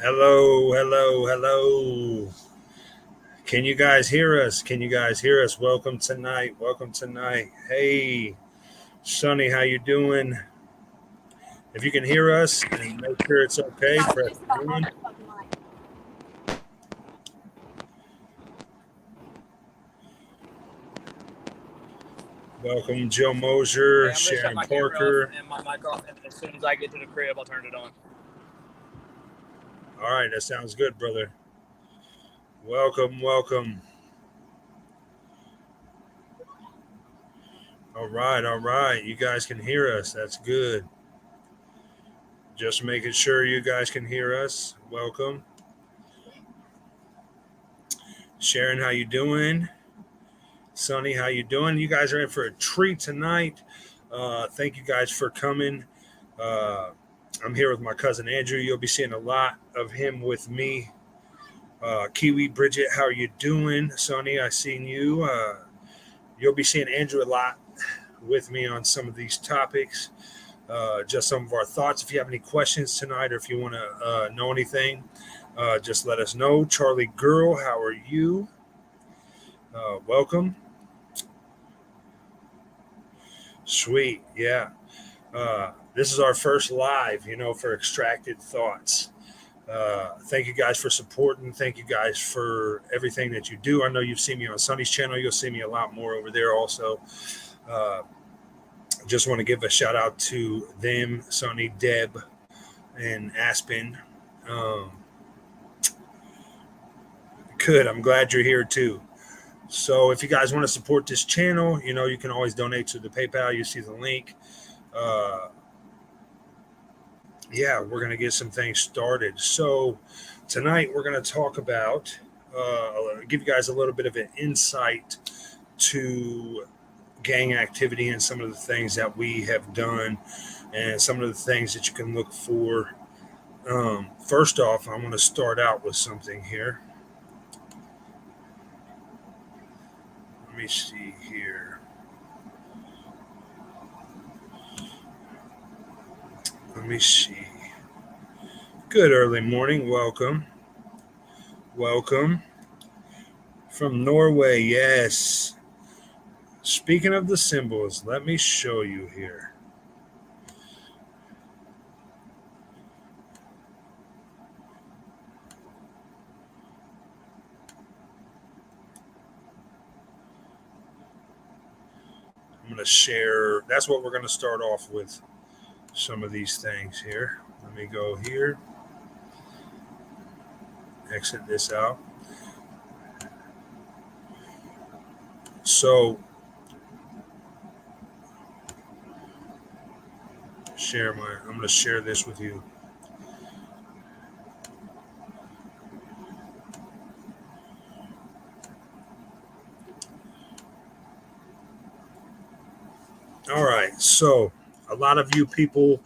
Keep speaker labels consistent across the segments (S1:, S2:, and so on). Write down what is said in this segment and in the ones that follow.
S1: Hello, hello, hello. Can you guys hear us? Can you guys hear us? Welcome tonight. Welcome tonight. Hey, Sonny, how you doing? If you can hear us and make sure it's okay, press one. Welcome, Joe Mosier,
S2: Okay, I'm gonna shut
S1: Sharon
S2: my camera off
S1: Parker.
S2: and my mic off, and as soon as I get to the crib, I'll turn it on.
S1: All right, that sounds good, brother. Welcome, welcome. All right, all right. You guys can hear us. That's good. Just making sure you guys can hear us. Welcome. Sharon, how you doing? Sonny, how you doing? You guys are in for a treat tonight. Thank you guys for coming. Uh, I'm here with my cousin Andrew. You'll be seeing a lot of him with me. Kiwi Bridget, how are you doing? Sonny, I seen you. You'll be seeing Andrew a lot with me on some of these topics. Just some of our thoughts. If you have any questions tonight, or if you want to know anything, just let us know. Charlie Girl, how are you? Welcome. Sweet, yeah. This is our first live, for Extracted Thoughts. Thank you guys for supporting. Thank you guys for everything that you do. I know you've seen me on Sonny's channel. You'll see me a lot more over there also. Uh, just want to give a shout out to them, Sonny, Deb, and Aspen. Um, Good. I'm glad you're here too. So if you guys want to support this channel, you can always donate to the PayPal. You see the link. Uh, yeah, we're going to get some things started. So tonight we're going to talk about, give you guys a little bit of an insight to gang activity and some of the things that we have done and some of the things that you can look for. First off, I'm going to start out with something here. Let me see here. Let me see. Good early morning. Welcome. Welcome. From Norway, yes. Speaking of the symbols, let me show you here. I'm going to share. That's what we're going to start off with. Some of these things here. Let me go here. Exit this out. So, I'm going to share this with you. All right. So, a lot of you people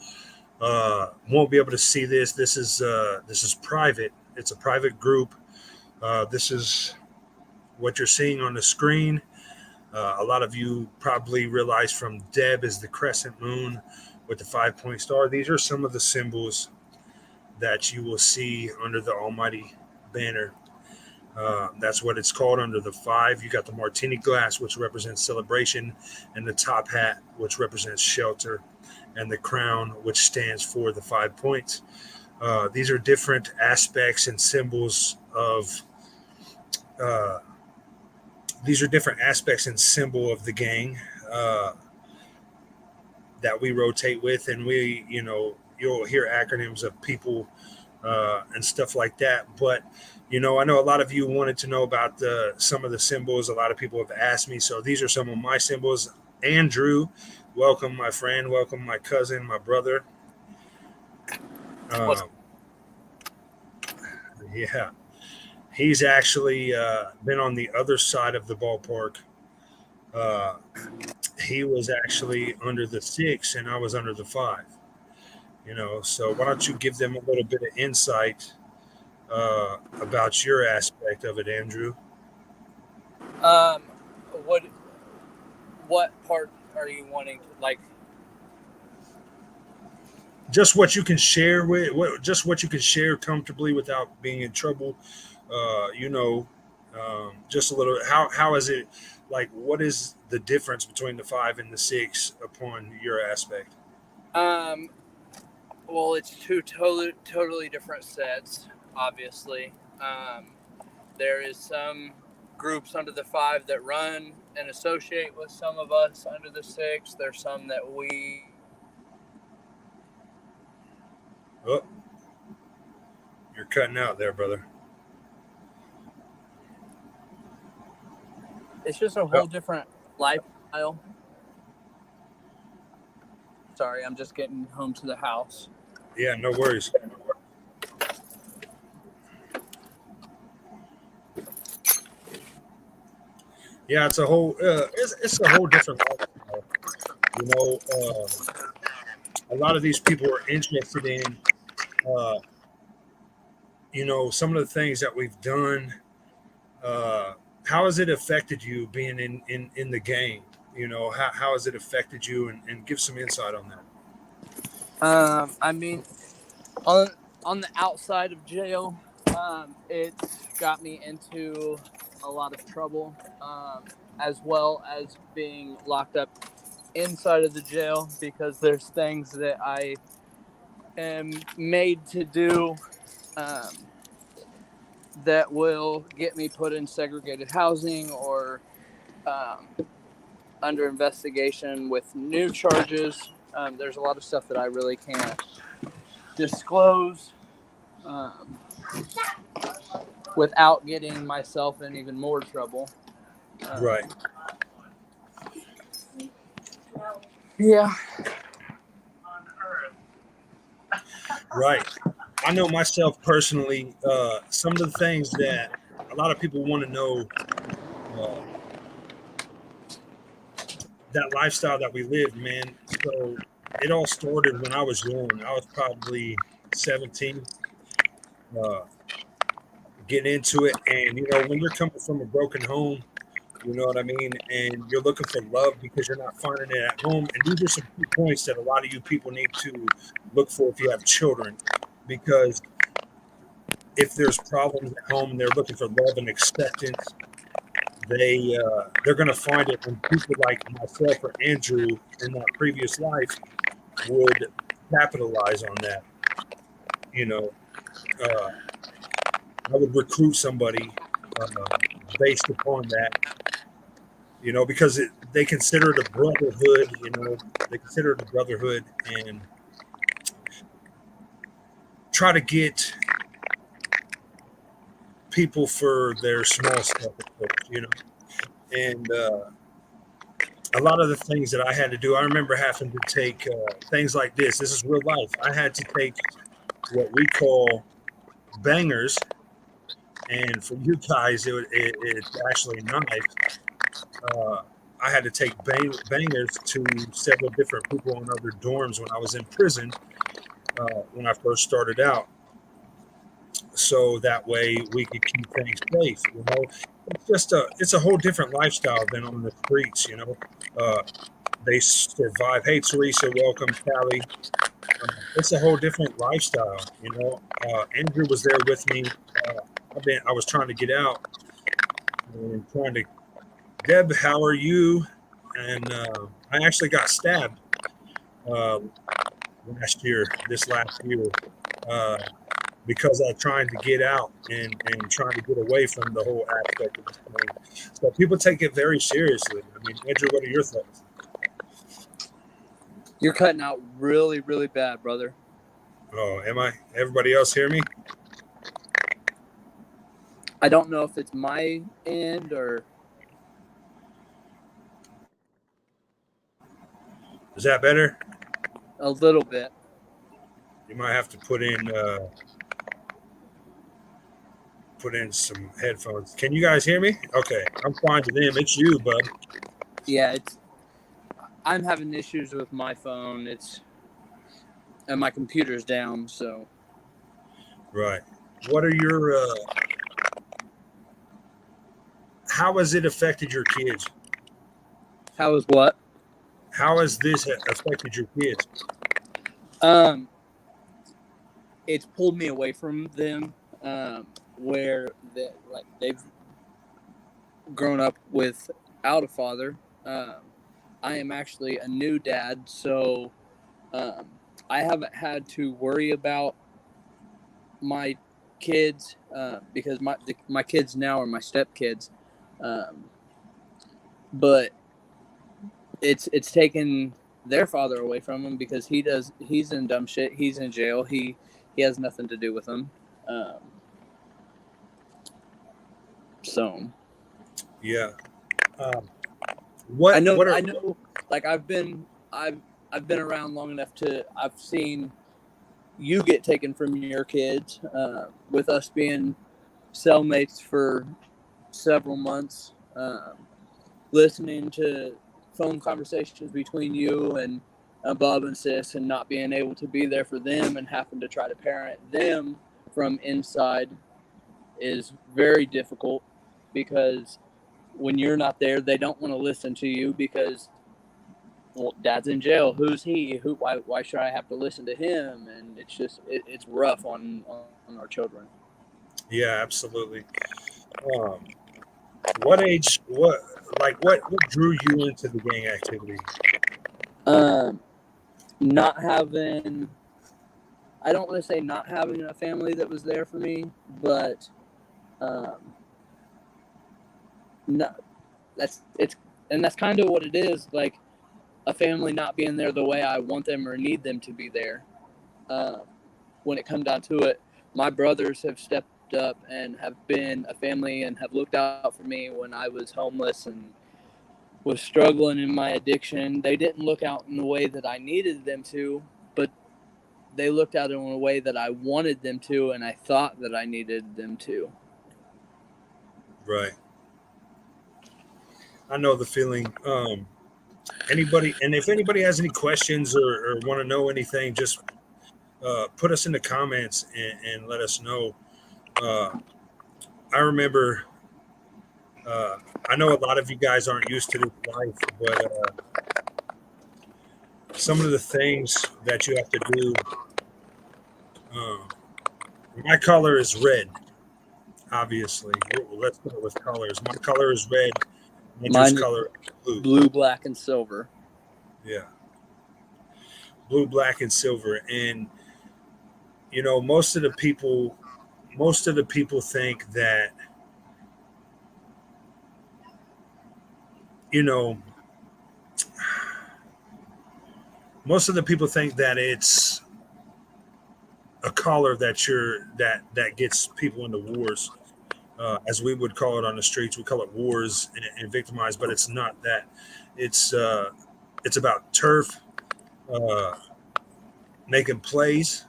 S1: won't be able to see this. This is private. It's a private group. This is what you're seeing on the screen. A lot of you probably realize from Deb is the crescent moon with the 5-point star. These are some of the symbols that you will see under the Almighty banner. That's what it's called under the 5. You got the martini glass, which represents celebration, and the top hat, which represents shelter, and the crown, which stands for the 5 points. These are different aspects and symbols of. These are different aspects and symbol of the gang that we rotate with, and you'll hear acronyms of people and stuff like that. But I know a lot of you wanted to know about some of the symbols. A lot of people have asked me, so these are some of my symbols. Andrew, welcome, my friend. Welcome, my cousin, my brother. Yeah, he's actually been on the other side of the ballpark. He was actually under the 6, and I was under the 5. So why don't you give them a little bit of insight about your aspect of it, Andrew?
S2: Um, what part are you wanting? Like,
S1: just what you can share just what you can share comfortably without being in trouble. You know, just a little. How is it? Like, what is the difference between the 5 and the 6 upon your aspect?
S2: Um, well, it's two totally different sets, obviously. There is some groups under the 5 that run and associate with some of us under the 6. There's some that we.
S1: Oh, you're cutting out there, brother.
S2: It's just a whole different lifestyle. Sorry, I'm just getting home to the house.
S1: Yeah, no worries. Yeah, it's a whole it's a whole different lifestyle. You know, a lot of these people are interested in uh, you know, some of the things that we've done. Uh, how has it affected you being in the game? You know, how has it affected you, and give some insight on that.
S2: I mean, on the outside of jail, it's got me into a lot of trouble, as well as being locked up inside of the jail because there's things that I am made to do um, that will get me put in segregated housing or under investigation with new charges. There's a lot of stuff that I really can't disclose without getting myself in even more trouble.
S1: Right.
S2: Yeah.
S1: Right. I know myself personally. Some of the things that a lot of people want to know. Uh, that lifestyle that we lived, man. So it all started when I was young. I was probably 17, uh, getting into it. And, you know, when you're coming from a broken home, you know what I mean? And you're looking for love because you're not finding it at home. And these are some key points that a lot of you people need to look for if you have children. Because if there's problems at home and they're looking for love and acceptance, they're going to find it when people like myself or Andrew in that previous life would capitalize on that. You know, uh, I would recruit somebody uh, based upon that. You know, because they consider it a brotherhood. You know, they consider it a brotherhood and try to get people for their small stuff. You know, and a lot of the things that I had to do, I remember having to take things like this. This is real life. I had to take what we call bangers, and for you guys, it's actually knives. Uh, I had to take bangers to several different people in other dorms when I was in prison when I first started out. So that way we could keep things safe. You know, it's a whole different lifestyle than on the streets. You know, uh, they survive. Hey, Teresa, welcome, Callie. It's a whole different lifestyle. You know, Andrew was there with me. I was trying to get out and trying to. Deb, how are you? And I actually got stabbed uh, this last year, uh, because I'm trying to get out and trying to get away from the whole aspect of this thing. So people take it very seriously. I mean, Andrew, what are your thoughts?
S2: You're cutting out really, really bad, brother.
S1: Oh, am I? Everybody else hear me?
S2: I don't know if it's my end or.
S1: Is that better?
S2: A little bit.
S1: You might have to put in some headphones. Can you guys hear me? Okay, I'm fine to them. It's you, bud.
S2: Yeah, I'm having issues with my phone. And my computer's down, so.
S1: Right. What are your how has it affected your kids?
S2: How is what?
S1: How has this affected your kids?
S2: it's pulled me away from them, where they've grown up without a father. I am actually a new dad, so I haven't had to worry about my kids, because my kids now are my stepkids, but it's taken their father away from him because he's in dumb shit. He's in jail. He has nothing to do with them. Um, so
S1: Yeah.
S2: I know
S1: What are
S2: I know like I've been around long enough to I've seen you get taken from your kids, with us being cellmates for several months, listening to phone conversations between you and Bob and Sis, and not being able to be there for them and having to try to parent them from inside is very difficult, because when you're not there, they don't want to listen to you because, well, Dad's in jail. Who's he? Why should I have to listen to him? And it's just it's rough on our children.
S1: Yeah, absolutely. Um, what age? What drew you into the gang activity?
S2: Um, Not having, I don't want to say not having a family that was there for me, but um, no, that's kind of what it is. Like, a family not being there the way I want them or need them to be there. Um, when it comes down to it, my brothers have stepped up and have been a family and have looked out for me when I was homeless and was struggling in my addiction. They didn't look out in the way that I needed them to, but they looked out in a way that I wanted them to, and I thought that I needed them to.
S1: Right. I know the feeling. Anybody, and if anybody has any questions or want to know anything, just put us in the comments and let us know. Uh, I remember. Uh, I know a lot of you guys aren't used to this life, but some of the things that you have to do. Um, my color is red, obviously. Let's go with colors. My color is red. Andrew's
S2: Mine is
S1: color is blue.
S2: blue, black, and silver.
S1: Yeah, blue, black, and silver. And you know, most of the people think that, you know, most of the people think that it's a color that gets people into wars, as we would call it on the streets. We call it wars and victimize, but it's not that. It's it's about turf, uh, making plays.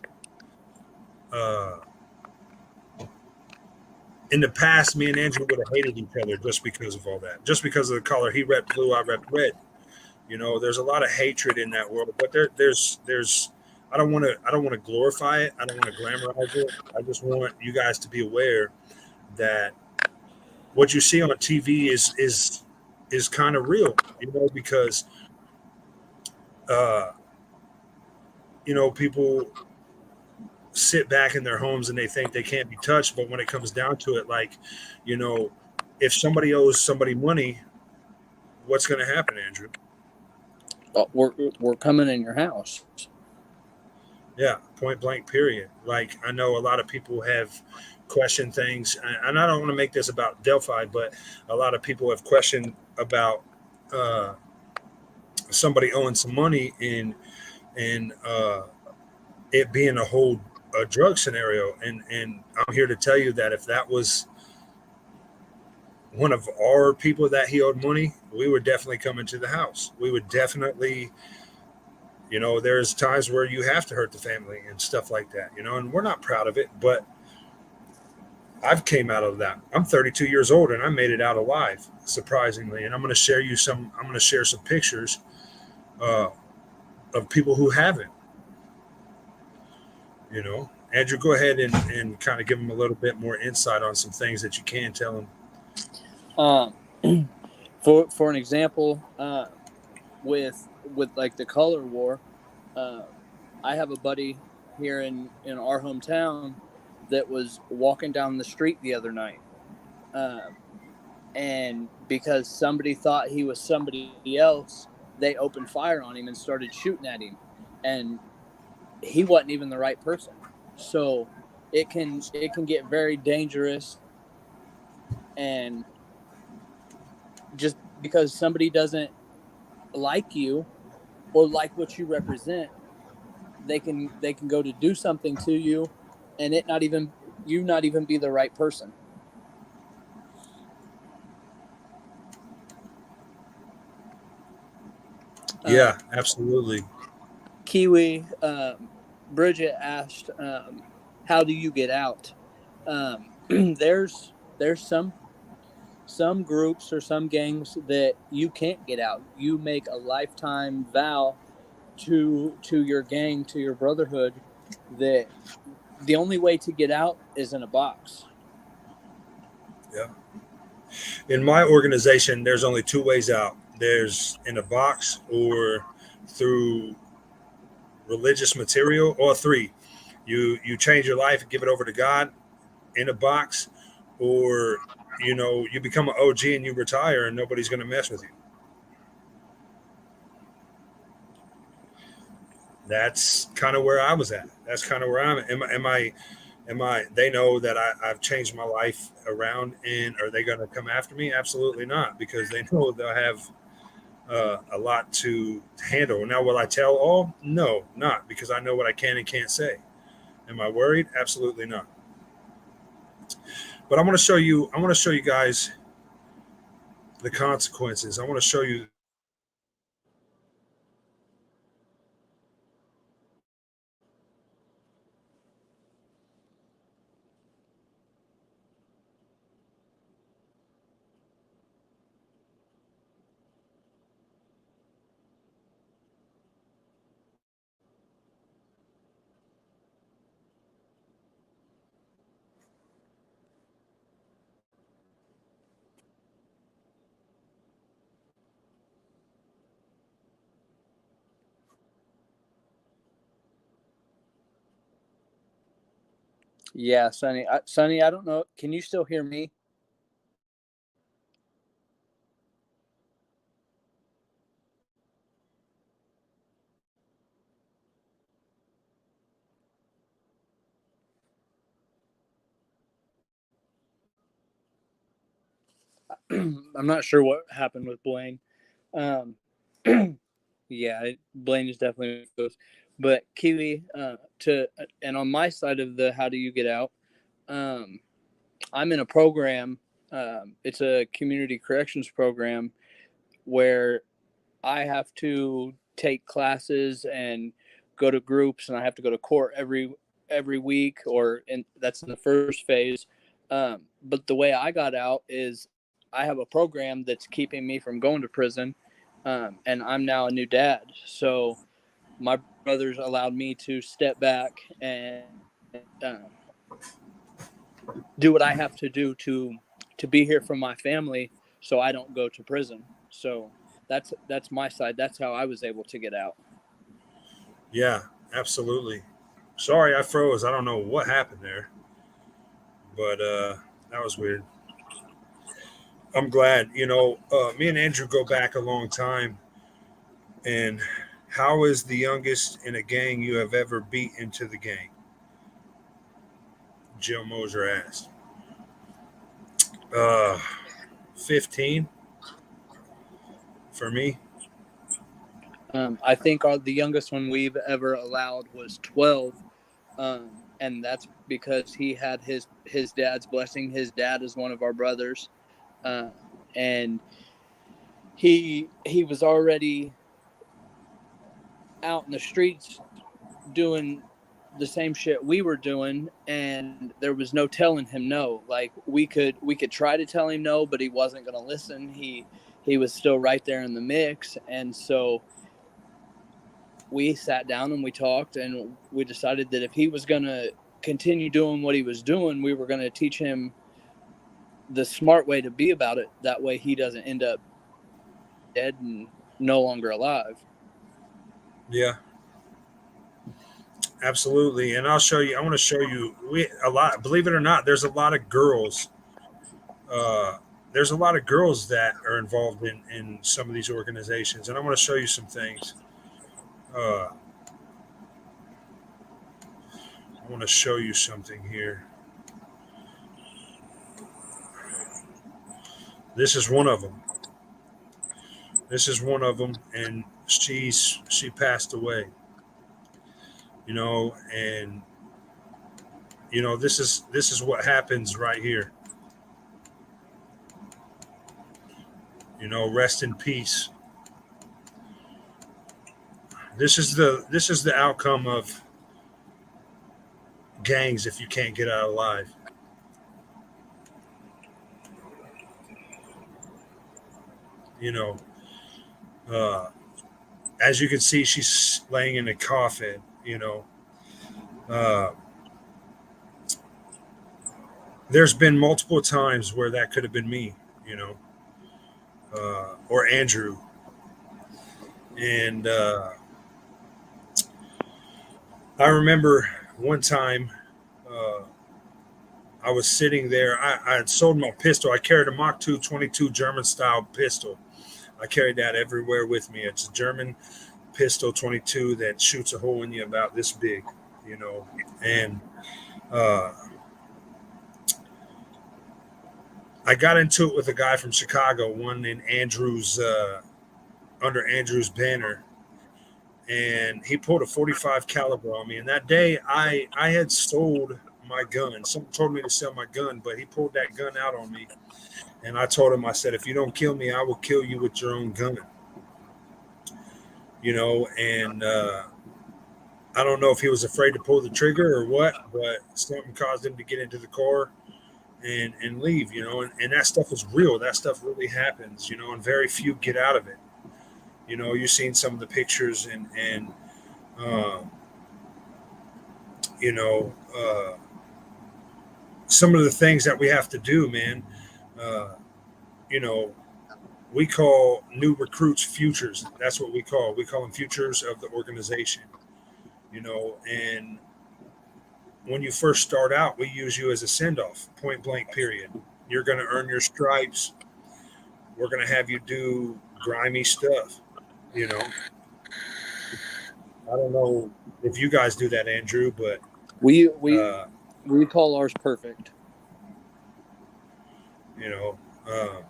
S1: Uh, in the past, me and Andrew would have hated each other just because of all that, just because of the color. He repped blue, I repped red. You know, there's a lot of hatred in that world, but there's I don't want to glorify it. I don't want to glamorize it. I just want you guys to be aware that what you see on TV is kind of real, you know, because uh, you know, people sit back in their homes and they think they can't be touched, but when it comes down to it, like, you know, if somebody owes somebody money, what's going to happen, Andrew?
S2: We're coming in your house.
S1: Yeah, point blank, period. Like, I know a lot of people have questioned things, and I don't want to make this about Delphi, but a lot of people have questioned about uh, somebody owing some money and it being a drug scenario. And I'm here to tell you that if that was one of our people that he owed money, we would definitely come into the house. We would definitely, you know, there's times where you have to hurt the family and stuff like that, you know, and we're not proud of it, but I've came out of that. I'm 32 years old and I made it out alive, surprisingly. And I'm going to share some pictures uh, of people who haven't, you know. Andrew, go ahead and kind of give them a little bit more insight on some things that you can tell them.
S2: Um, for an example, with like the color war, uh, I have a buddy. here in our hometown that was walking down the street the other night. And because somebody thought he was somebody else, they opened fire on him and started shooting at him. And he wasn't even the right person. So it can get very dangerous, and just because somebody doesn't like you or like what you represent, they can go to do something to you, and it not even you not even be the right person.
S1: Yeah, absolutely.
S2: Kiwi, Bridget asked, "How do you get out?" There's some groups or some gangs that you can't get out. You make a lifetime vow to your gang, to your brotherhood, that the only way to get out is in a box.
S1: Yeah. In my organization, there's only two ways out. There's in a box or through religious material, or three. You change your life and give it over to God in a box, or you become an OG and you retire and nobody's going to mess with you. That's kind of where I was at. That's kind of where I'm at. Am I they know that I've changed my life around, and are they going to come after me? Absolutely not, because they know they'll have a lot to handle. Now, will I tell all? No, not, because I know what I can and can't say. Am I worried? Absolutely not. But I want to show you guys the consequences. I want to show you.
S2: Yeah, Sonny. Sonny, I don't know. Can you still hear me? I'm not sure what happened with Blaine. Um, yeah, Blaine is definitely close. But Kiwi, and on my side of the how do you get out? Um, I'm in a program. It's a community corrections program where I have to take classes and go to groups, and I have to go to court every week, that's in the first phase. But the way I got out is I have a program that's keeping me from going to prison, and I'm now a new dad. So my brothers allowed me to step back and um, do what I have to do to be here for my family, so I don't go to prison. So that's my side. That's how I was able to get out.
S1: Yeah, absolutely. Sorry, I froze. I don't know what happened there, but that was weird. I'm glad. Me and Andrew go back a long time. And how is the youngest in a gang you have ever beat into the gang? Jill Moser asked. Uh, 15 for me.
S2: I think the youngest one we've ever allowed was 12, and that's because he had his dad's blessing. His dad is one of our brothers, uh, and he was already out in the streets doing the same shit we were doing, and there was no telling him no. Like we could try to tell him no, but he wasn't going to listen. He was still right there in the mix, and so we sat down and we talked, and we decided that if he was going to continue doing what he was doing, we were going to teach him the smart way to be about it. That way he doesn't end up dead and no longer alive.
S1: Yeah. Absolutely. And I'll show you. I want to show you. We a lot. Believe it or not, there's a lot of girls. Uh, there's a lot of girls that are involved in some of these organizations, and I want to show you some things. I want to show you something here. This is one of them. This is one of them, and she passed away. And this is what happens right here. Rest in peace. This is the outcome of gangs if you can't get out alive. You know, uh, as you can see, she's laying in a coffin. Uh, there's been multiple times where that could have been me. Or Andrew, and I remember one time. Uh, I was sitting there. I had sold my pistol. I carried a Mach 2 22 German style pistol. I carried that everywhere with me. It's a German pistol 22 that shoots a hole in you about this big, And uh, I got into it with a guy from Chicago, one in Andrew's, under Andrew's banner. And he pulled a 45 caliber on me. And that day I had sold my gun. Someone told me to sell my gun, but he pulled that gun out on me. And I told him, I said, if you don't kill me, I will kill you with your own gun. And I don't know if he was afraid to pull the trigger or what, but something caused him to get into the car and leave, and that stuff is real. That stuff really happens, and very few get out of it. You've seen some of the pictures and uh, you know, some of the things that we have to do, man. Uh, you know, we call new recruits futures. That's what we call. We call them futures of the organization. And when you first start out, we use you as a send-off, point blank, period. You're going to earn your stripes. We're going to have you do grimy stuff. I don't know if you guys do that, Andrew, but
S2: We
S1: uh,
S2: call ours perfect.
S1: you know, uh,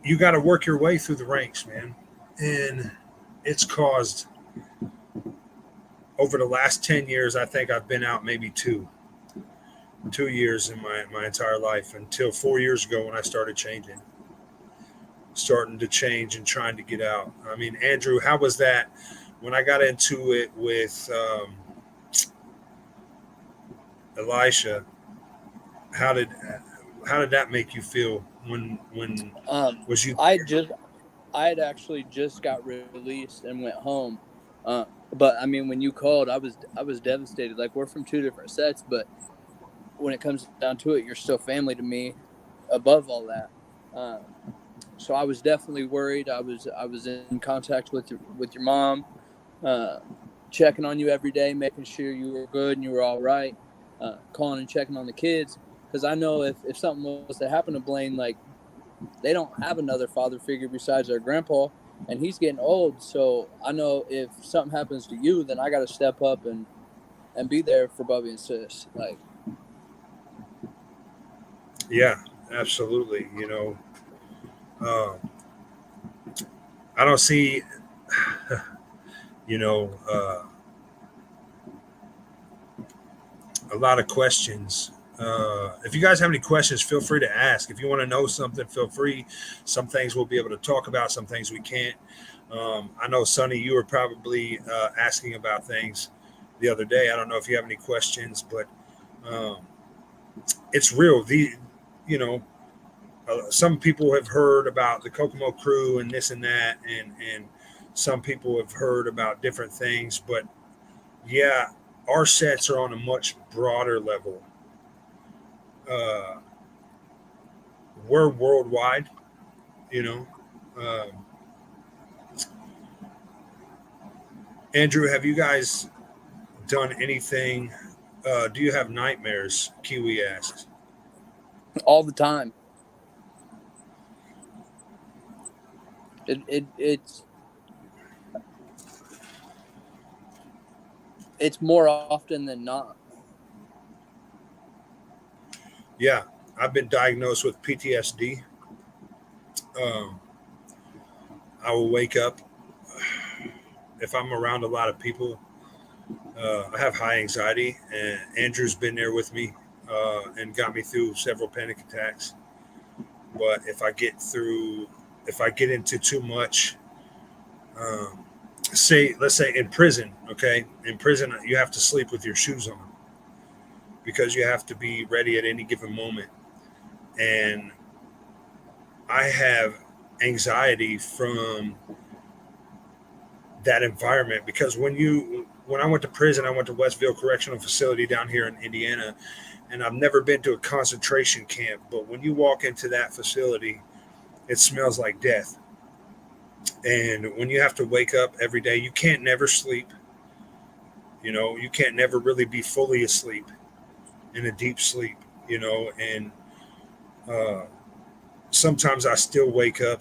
S1: you got to work your way through the ranks, man. And it's caused over the last 10 years, I think I've been out maybe 2 years in my entire life until 4 years ago when I started starting to change and trying to get out. I mean, Andrew, how was that when I got into it with Elisha? How did that make you feel when was you there?
S2: I had actually just got released and went home. But I mean, when you called, I was devastated. Like, we're from two different sets, but when it comes down to it, you're still family to me. Above all that, so I was definitely worried. I was in contact with your mom, uh, checking on you every day, making sure you were good and you were all right, calling and checking on the kids, because I know if something was to happen to Blaine, like, they don't have another father figure besides their grandpa, and he's getting old. So I know if something happens to you, then I got to step up and be there for Bubby and Sis. Like,
S1: Yeah, absolutely. Um, I don't see, you know, uh, a lot of questions. If you guys have any questions, feel free to ask. If you want to know something, feel free. Some things we'll be able to talk about, some things we can't. I know, Sonny, you were probably asking about things the other day. I don't know if you have any questions, but um, it's real. You know, some people have heard about the Kokomo crew and this and that, and some people have heard about different things. But yeah, our sets are on a much broader level. Uh, we're worldwide, you know. Um, Andrew, have you guys done anything? Do you have nightmares? Kiwi asks.
S2: All the time. It's more often than not.
S1: Yeah, I've been diagnosed with PTSD. Um, I will wake up if I'm around a lot of people. I have high anxiety, and Andrew's been there with me and got me through several panic attacks. But if I get into too much, um, let's say in prison, okay, in prison you have to sleep with your shoes on because you have to be ready at any given moment. And I have anxiety from that environment because when I went to prison, I went to Westville Correctional Facility down here in Indiana, and I've never been to a concentration camp. But when you walk into that facility, it smells like death. And when you have to wake up every day, you can't never sleep. You know, you can't never really be fully asleep in a deep sleep. You know, and uh, sometimes I still wake up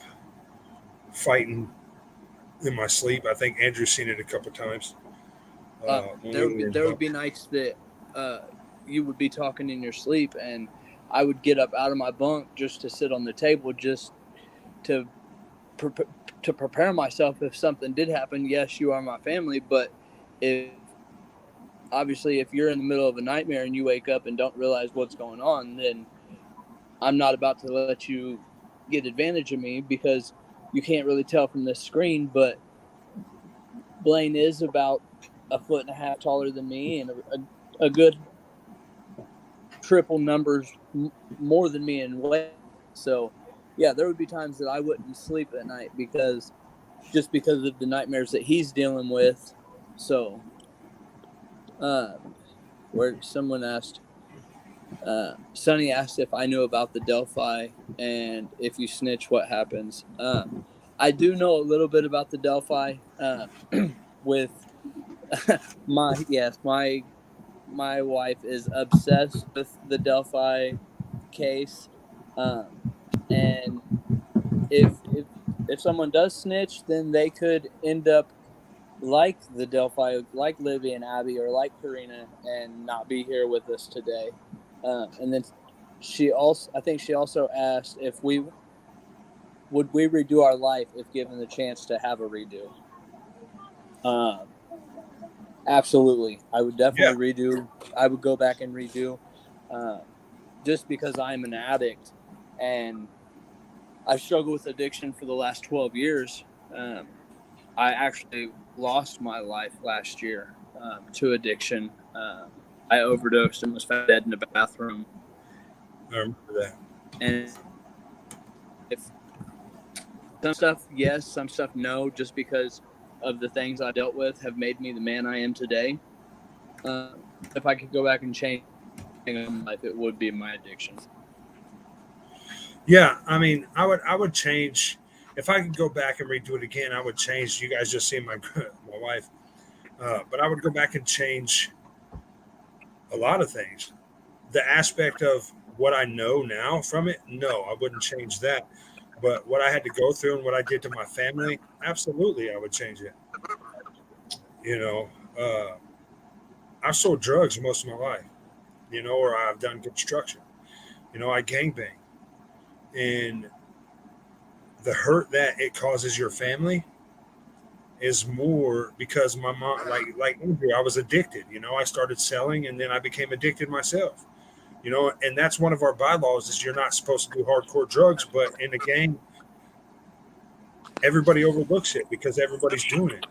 S1: fighting in my sleep. I think Andrew's seen it a couple times when we were
S2: There would
S1: involved.
S2: be nights that uh, you would be talking in your sleep, and I would get up out of my bunk just to sit on the table, just to pre- to prepare myself if something did happen. Yes, you are my family, but if obviously if you're in the middle of a nightmare and you wake up and don't realize what's going on, then I'm not about to let you get advantage of me because you can't really tell from this screen, but Blaine is about a foot and a half taller than me and a good triple numbers more than me in weight. So, yeah, there would be times that I wouldn't sleep at night because of the nightmares that he's dealing with. So, where someone asked, Sonny asked if I knew about the Delphi and if you snitch, what happens. I do know a little bit about the Delphi. With my wife is obsessed with the Delphi case, um, and if someone does snitch, then they could end up like the Delphi, like Libby and Abby, or like Karina, and not be here with us today. And then I think she also asked if we redo our life if given the chance to have a redo. Um, Absolutely, I would
S1: Yeah,
S2: definitely redo. I would go back and redo, um, just because I'm an addict and I've struggled with addiction for the last 12 years. Um, I actually lost my life last year to addiction. I overdosed and was found dead in a bathroom.
S1: I remember that.
S2: And if some stuff, yes, some stuff, no, just because of the things I dealt with have made me the man I am today. If I could go back and change in life, it would be my addiction.
S1: Yeah, I mean, I would change if I could go back and redo it again. I would change. You guys just seen my my wife, but I would go back and change a lot of things. The aspect of what I know now from it, no, I wouldn't change that. But what I had to go through and what I did to my family, absolutely, I would change it. You know, I've sold drugs most of my life. You know, or I've done construction. You know, I gangbang, and the hurt that it causes your family is more because my mom, like Andrew, I was addicted. You know, I started selling, and then I became addicted myself. You know, and that's one of our bylaws is you're not supposed to do hardcore drugs, but in the gang, everybody overlooks it because everybody's doing it.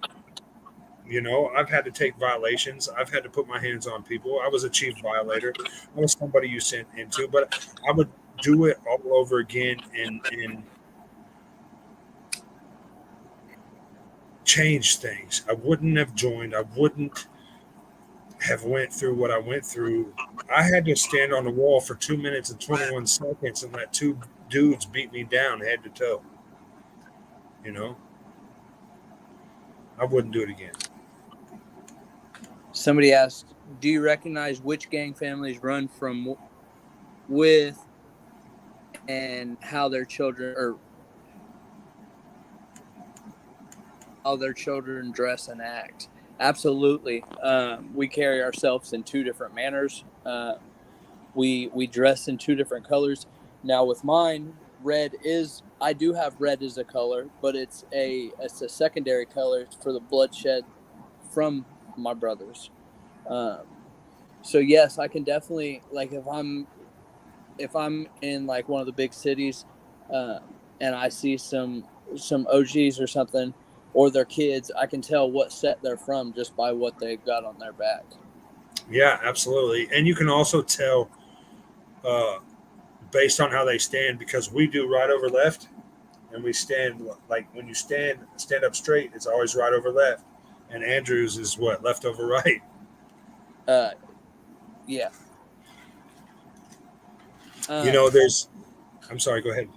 S1: You know, I've had to take violations. I've had to put my hands on people. I was a chief violator. I was somebody you sent into, but I would do it all over again and change things. I wouldn't have joined. I wouldn't have went through what I went through. I had to stand on the wall for 2 minutes and 21 seconds and let two dudes beat me down head to toe. You know, I wouldn't do it again.
S2: Somebody asked, do you recognize which gang families run from with and how their children dress and act? Absolutely. We carry ourselves in two different manners. We dress in two different colors. Now with mine, I do have red as a color, but it's a secondary color for the bloodshed from my brothers. So yes, I can definitely, like, if I'm in like one of the big cities, and I see some OGs or something, or their kids, I can tell what set they're from just by what they've got on their back.
S1: Yeah, absolutely. And you can also tell uh, based on how they stand, because we do right over left, and we stand like when you stand up straight, it's always right over left, and Andrews is what, left over right.
S2: Uh, yeah.
S1: You know, there's. I'm sorry. Go ahead.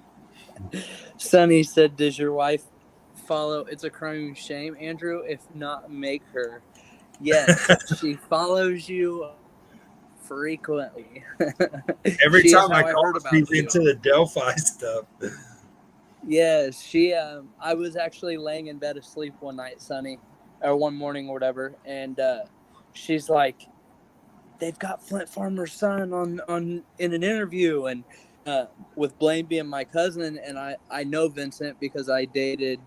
S2: Sonny said, "Does your wife follow? It's a crime and shame, Andrew. If not, make her." Yes, she follows you frequently.
S1: Every
S2: She is
S1: time
S2: how
S1: I
S2: I
S1: call,
S2: heard about
S1: she's
S2: you.
S1: into the Delphi stuff.
S2: Yes, she. I was actually laying in bed asleep one night, Sonny, or one morning or whatever, and she's like, "They've got Flint Farmer's son on in an interview," and with Blaine being my cousin, and I know Vincent because I dated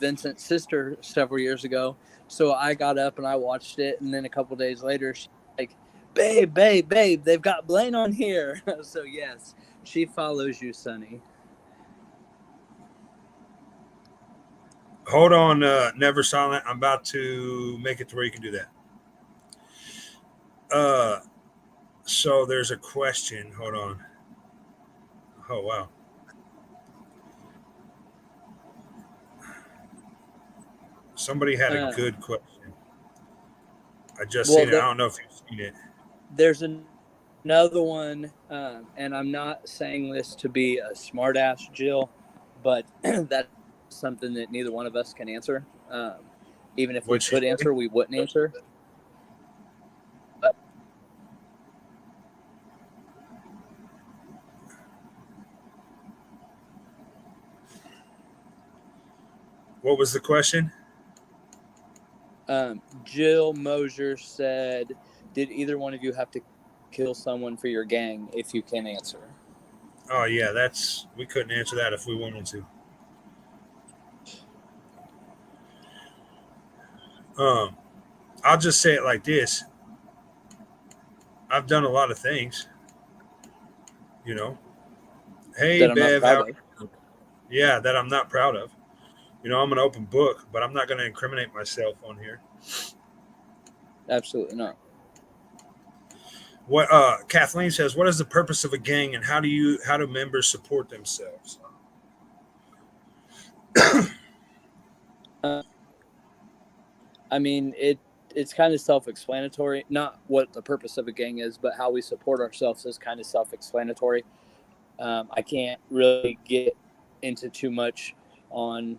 S2: Vincent's sister several years ago. So I got up and I watched it, and then a couple days later, she's like, "Babe, babe, babe, they've got Blaine on here." So yes, she follows you, Sonny.
S1: Hold on, never silent. I'm about to make it to where you can do that. So there's a question. Hold on. Oh wow. Somebody had a good question. I just
S2: Well,
S1: seen it. I don't know if you've seen it.
S2: there's another one, and I'm not saying this to be a smartass, Jill, but that's something that neither one of us can answer. Even if we
S1: What'd she
S2: could
S1: say?
S2: answer, we wouldn't answer.
S1: What was the question?
S2: Jill Mosier said, "Did either one of you have to kill someone for your gang? If you can answer."
S1: Oh yeah, we couldn't answer that if we wanted to. Um, I'll just say it like this: I've done a lot of things. You know, hey
S2: That I'm not
S1: Bev,
S2: proud
S1: how?
S2: of.
S1: Yeah, that I'm not proud of. You know, I'm an open book, but I'm not going to incriminate myself on here.
S2: Absolutely not.
S1: What Kathleen says, what is the purpose of a gang, and how do members support themselves?
S2: I mean, it's kind of self-explanatory. Not what the purpose of a gang is, but how we support ourselves is kind of self-explanatory. I can't really get into too much on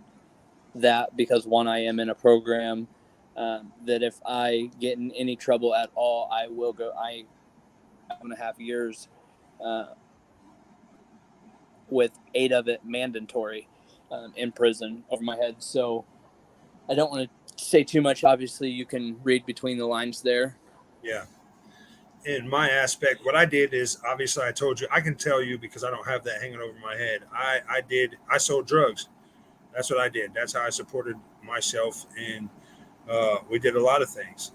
S2: that because one, I am in a program that if I get in any trouble at all, I will go. I 5.5 years with 8 of it mandatory in prison over my head. So I don't want to say too much. Obviously, you can read between the lines there.
S1: Yeah. In my aspect, what I did is obviously I told you, I can tell you because I don't have that hanging over my head. I sold drugs. That's what I did. That's how I supported myself, and we did a lot of things.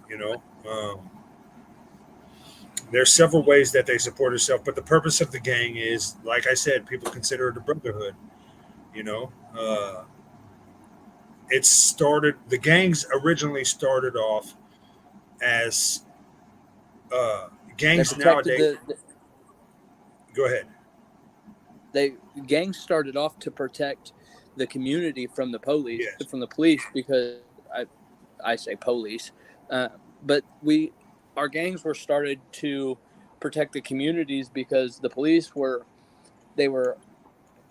S1: There's several ways that they support themselves, but the purpose of the gang is, like I said, people consider it a brotherhood. You know, the gangs originally started off as
S2: They
S1: gangs
S2: protected
S1: nowadays. Go ahead.
S2: Gangs started off to protect the community from the
S1: Yes.
S2: police, because I say police, but our gangs were started to protect the communities because the police were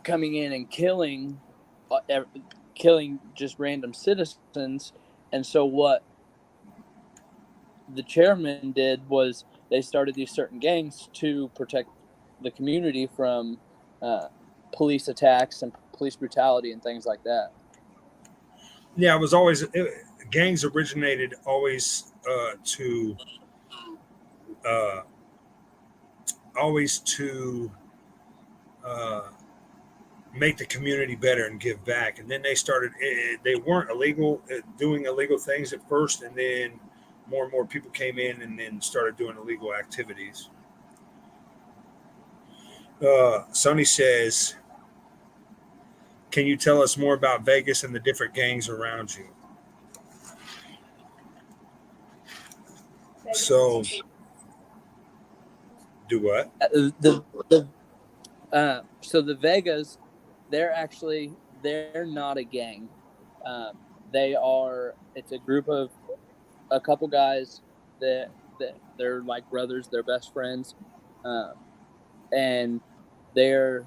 S2: coming in and killing just random citizens. And so what the chairman did was they started these certain gangs to protect the community from police attacks and police brutality and things like that.
S1: Yeah, gangs originated always to uh, always to make the community better and give back. And then they started. They weren't illegal, doing illegal things at first, and then more and more people came in and then started doing illegal activities. Sonny says, "Can you tell us more about Vegas and the different gangs around you?" So, do what?
S2: So the Vegas, they're not a gang. They are. It's a group of a couple guys that they're like brothers. They're best friends, and they're.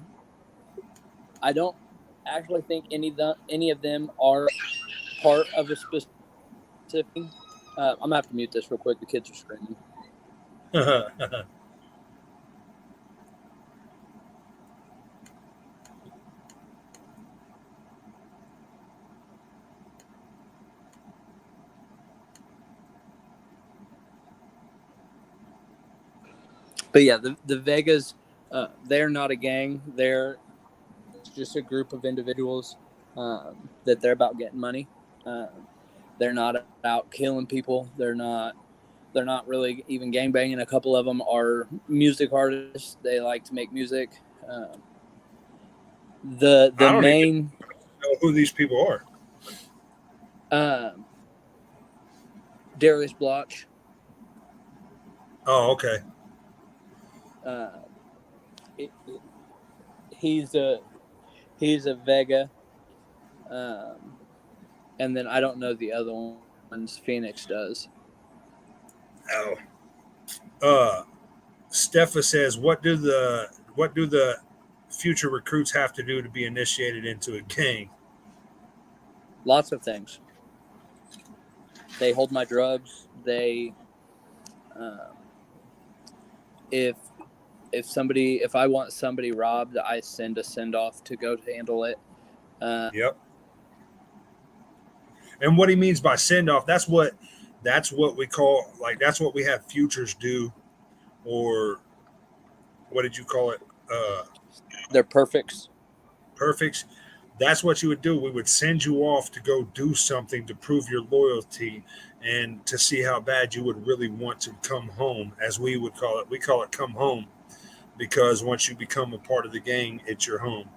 S2: I don't actually think any of them are part of a specific. I'm gonna have to mute this real quick. The kids are screaming. But yeah, the Vegas, they're not a gang. They're just a group of individuals that they're about getting money. They're not out killing people. They're not really even gangbanging. A couple of them are music artists. They like to make music. The
S1: I don't
S2: main
S1: even know who these people are.
S2: Darius Bloch.
S1: Oh, okay.
S2: He's a Vega, and then I don't know the other ones. Phoenix does.
S1: Oh, Steffa says, what do the future recruits have to do to be initiated into a gang?
S2: Lots of things. They hold my drugs. They, if I want somebody robbed, I send a Sendoff to go handle it.
S1: Yep. And what he means by Sendoff, that's what we call, like, that's what we have futures do, or what did you call it?
S2: They're perfects.
S1: Perfects. That's what you would do. We would send you off to go do something to prove your loyalty and to see how bad you would really want to come home, as we would call it. We call it come home, because once you become a part of the gang, it's your home.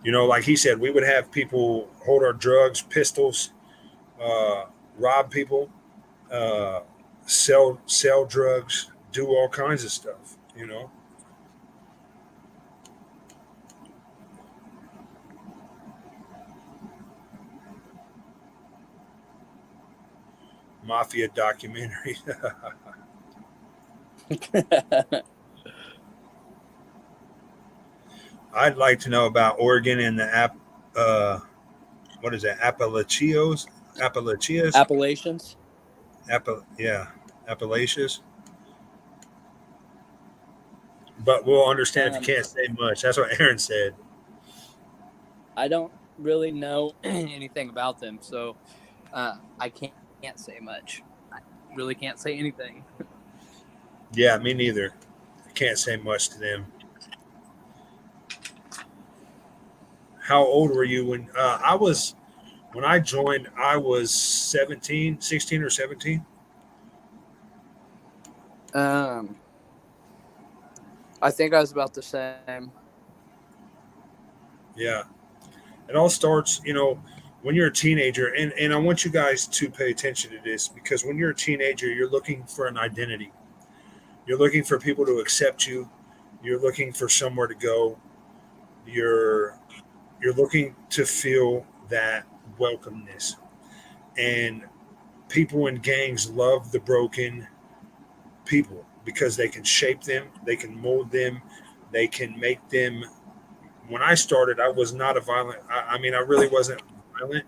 S1: You know, like he said, we would have people hold our drugs, pistols, rob people, sell drugs, do all kinds of stuff. You know. Mafia documentary. I'd like to know about Oregon and the what is that? Appalachians? Appalachians. But we'll understand if you can't say much. That's what Aaron said.
S2: I don't really know anything about them, so I can't say much. I really can't say anything.
S1: Yeah, me neither. I can't say much to them. How old were you when when I joined? I was 16 or 17.
S2: I think I was about the same.
S1: Yeah. It all starts, when you're a teenager, and I want you guys to pay attention to this, because when you're a teenager, you're looking for an identity. You're looking for people to accept you. You're looking for somewhere to go. You're looking to feel that welcomeness. And people in gangs love the broken people because they can shape them, they can mold them, they can make them. When I started, I was not a violent. I mean, I really wasn't violent,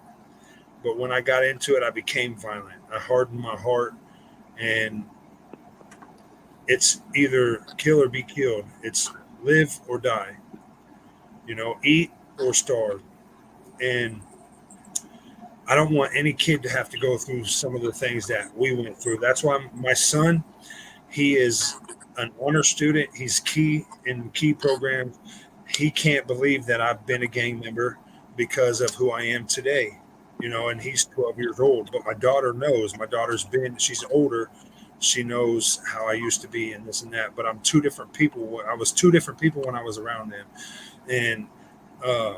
S1: But when I got into it, I became violent. I hardened my heart, and it's either kill or be killed. It's live or die. Eat or starve. And I don't want any kid to have to go through some of the things that we went through. That's why my son, he is an honor student. He's key in key programs. He can't believe that I've been a gang member because of who I am today. And he's 12 years old. But my daughter knows. My daughter's she's older. She knows how I used to be and this and that. But I'm two different people. I was two different people when I was around them. And uh,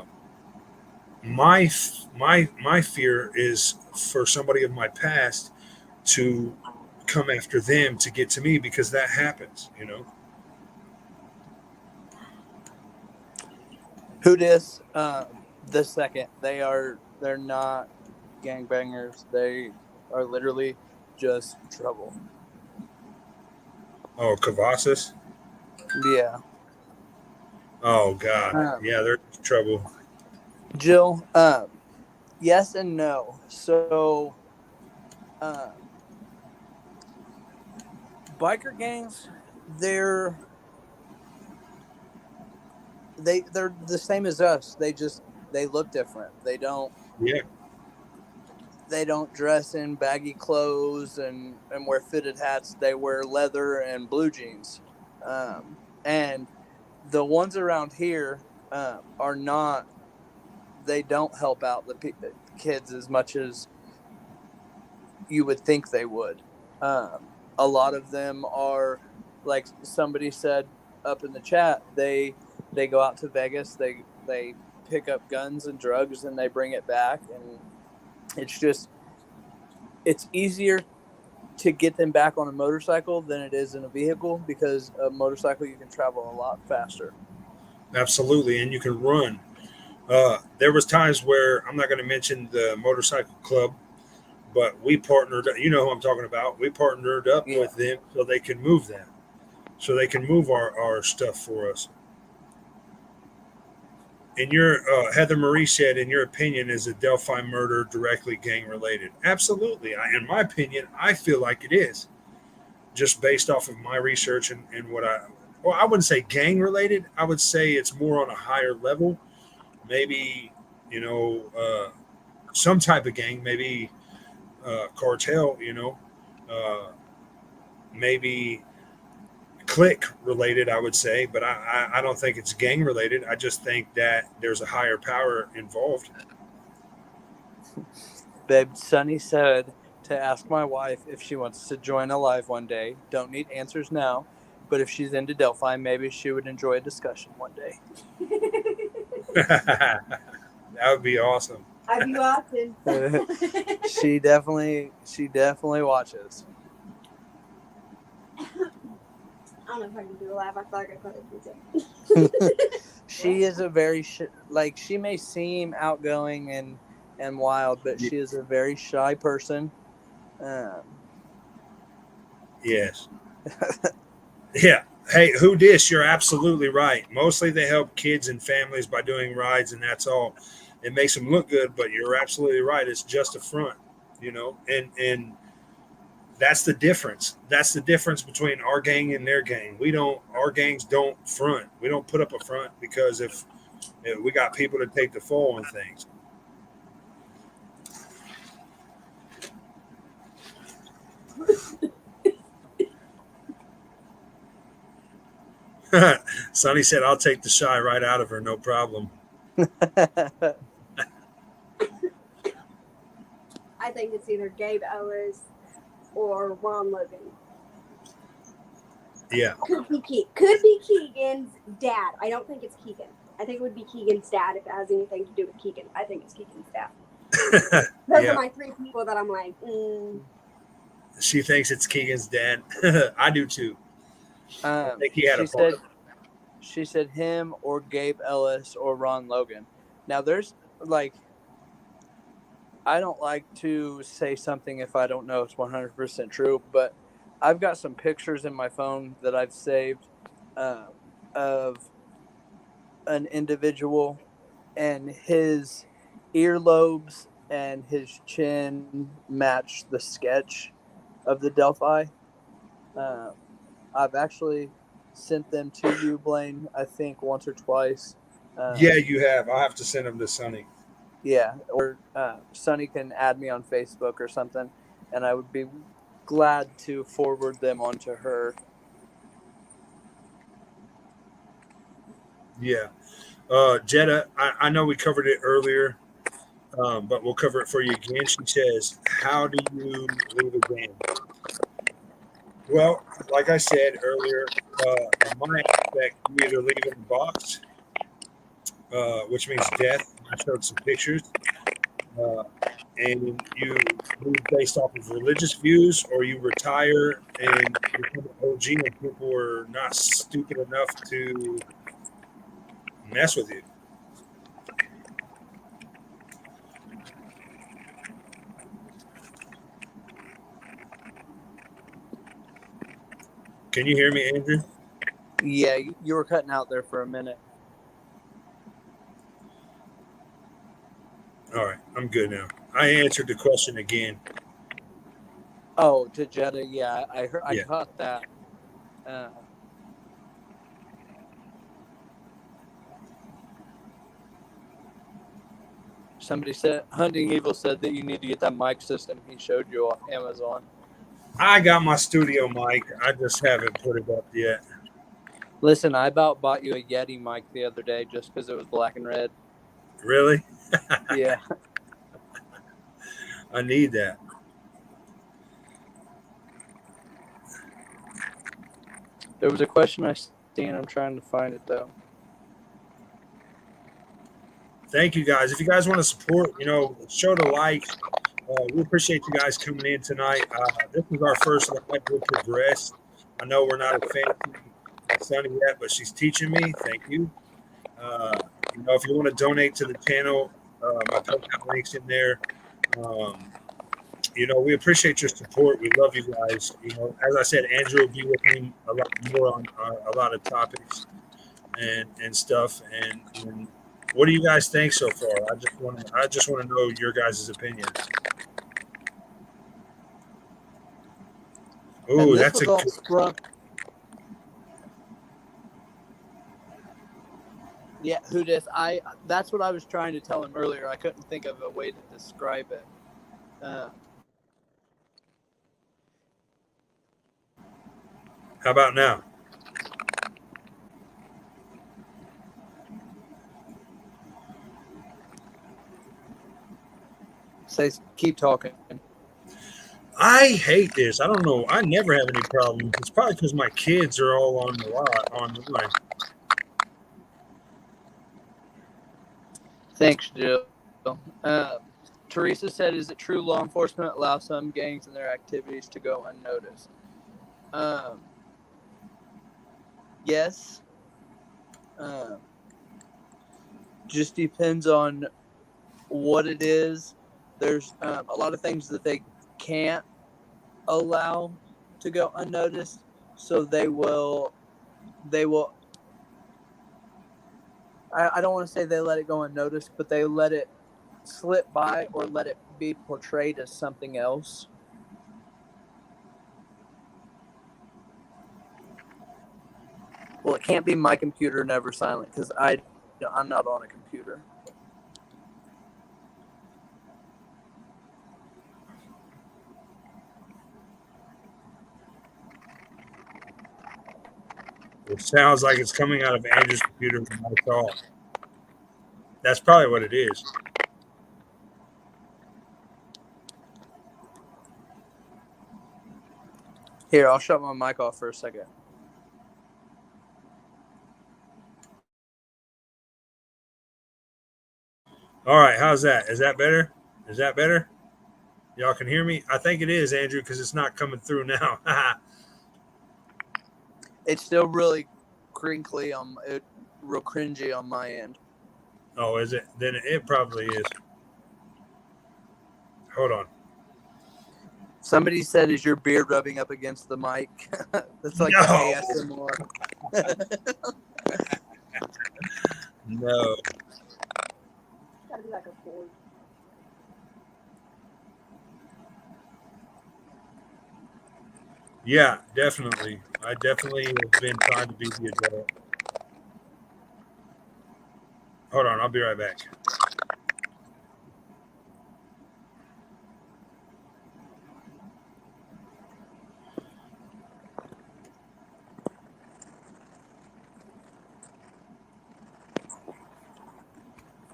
S1: my fear is for somebody of my past to come after them to get to me, because that happens.
S2: Who dis? The second they're not gangbangers. They are literally just trouble.
S1: Oh, Cavasas.
S2: Yeah.
S1: Oh God. Yeah, they're in trouble.
S2: Jill, yes and no. So, biker gangs, they're the same as us. They look different.
S1: Yeah.
S2: They don't dress in baggy clothes and wear fitted hats. They wear leather and blue jeans. And the ones around here are not. They don't help out the kids as much as you would think they would. A lot of them are, like somebody said up in the chat, they go out to Vegas, they pick up guns and drugs and they bring it back, and it's easier to get them back on a motorcycle than it is in a vehicle, because a motorcycle you can travel a lot faster.
S1: Absolutely, and you can run. There was times where, I'm not going to mention the motorcycle club, but we partnered. You know who I'm talking about. We partnered up with them so they can move that, so they can move our stuff for us. In your Heather Marie said, in your opinion, is a Delphi murder directly gang related? Absolutely. In my opinion, I feel like it is, just based off of my research and what I wouldn't say gang related. I would say it's more on a higher level. Maybe, some type of gang, maybe cartel, maybe clique related, I would say, but I don't think it's gang related. I just think that there's a higher power involved.
S2: Babe, Sunny said to ask my wife if she wants to join a live one day. Don't need answers now, but if she's into Delphi, maybe she would enjoy a discussion one day.
S1: That would be awesome.
S3: I'd be watching.
S2: She definitely watches.
S3: I don't know if I can do a live. I feel like I probably do.
S2: She is a very she may seem outgoing and wild, but she is a very shy person.
S1: Yes. Yeah. Hey, who dis? You're absolutely right. Mostly they help kids and families by doing rides, and that's all. It makes them look good, but you're absolutely right. It's just a front, and that's the difference. That's the difference between our gang and their gang. Our gangs don't front. We don't put up a front, because if we got people to take the fall on things. Sonny said, I'll take the shy right out of her, no problem.
S3: I think it's either Gabe Ellis or Ron Logan.
S1: Yeah.
S3: Could be Keegan's dad. I don't think it's Keegan. I think it would be Keegan's dad if it has anything to do with Keegan. I think it's Keegan's dad. Those are my three people that I'm like,
S1: She thinks it's Keegan's dad. I do too. I think he had
S2: she said him or Gabe Ellis or Ron Logan. Now there's I don't like to say something if I don't know it's 100% true, but I've got some pictures in my phone that I've saved of an individual, and his earlobes and his chin matched the sketch of the Delphi. I've actually sent them to you, Blaine, I think once or twice.
S1: Yeah, you have. I'll have to send them to Sonny.
S2: Yeah, or Sonny can add me on Facebook or something, and I would be glad to forward them onto her.
S1: Yeah. Jetta, I know we covered it earlier, but we'll cover it for you again. She says, how do you leave a game? Well, like I said earlier, in my aspect, you either leave it in a box, which means death. I showed some pictures. Uh, and you move based off of religious views, or you retire and become an OG, and people are not stupid enough to mess with you. Can you hear me, Andrew?
S2: Yeah, you were cutting out there for a minute.
S1: All right, I'm good now. I answered the question again.
S2: Oh, to Jetta, yeah, I heard, I
S1: Yeah.
S2: caught that. Somebody said, Hunting Evil said that you need to get that mic system he showed you off Amazon.
S1: I got my studio mic. I just haven't put it up yet.
S2: Listen, I about bought you a Yeti mic the other day just because it was black and red.
S1: Really?
S2: Yeah.
S1: I need that.
S2: There was a question I seen. I'm trying to find it, though.
S1: Thank you, guys. If you guys want to support, show the like. We appreciate you guys coming in tonight. This is our first live. We'll progress. I know we're not a fancy Sunny yet, but she's teaching me. Thank you. If you want to donate to the channel, my PayPal link's in there. We appreciate your support. We love you guys. As I said, Andrew will be with me a lot more on a lot of topics and stuff. And what do you guys think so far? I just want to know your guys' opinion. Ooh, that's a good.
S2: Yeah, who dis? That's what I was trying to tell him earlier. I couldn't think of a way to describe it.
S1: How about now?
S2: Keep talking.
S1: I hate this. I don't know. I never have any problems. It's probably because my kids are all on the online.
S2: Thanks, Jill. Teresa said, is it true law enforcement allows some gangs and their activities to go unnoticed? Yes. Just depends on what it is. There's a lot of things that they can't allow to go unnoticed, so they will I don't want to say they let it go unnoticed, but they let it slip by or let it be portrayed as something else. Well, it can't be my computer never silent because I'm not on a computer.
S1: It sounds like it's coming out of Andrew's computer from my call. That's probably what it is.
S2: Here, I'll shut my mic off for a second.
S1: All right, how's that? Is that better? Is that better? Y'all can hear me? I think it is, Andrew, because it's not coming through now.
S2: It's still really crinkly real cringy on my end.
S1: Oh, is it? Then it probably is. Hold on.
S2: Somebody said, is your beard rubbing up against the mic? That's like
S1: no.
S2: ASMR.
S1: No.
S3: Gotta be like a 4.
S1: Yeah, definitely. I definitely have been trying to be the adult. Hold on, I'll be right back.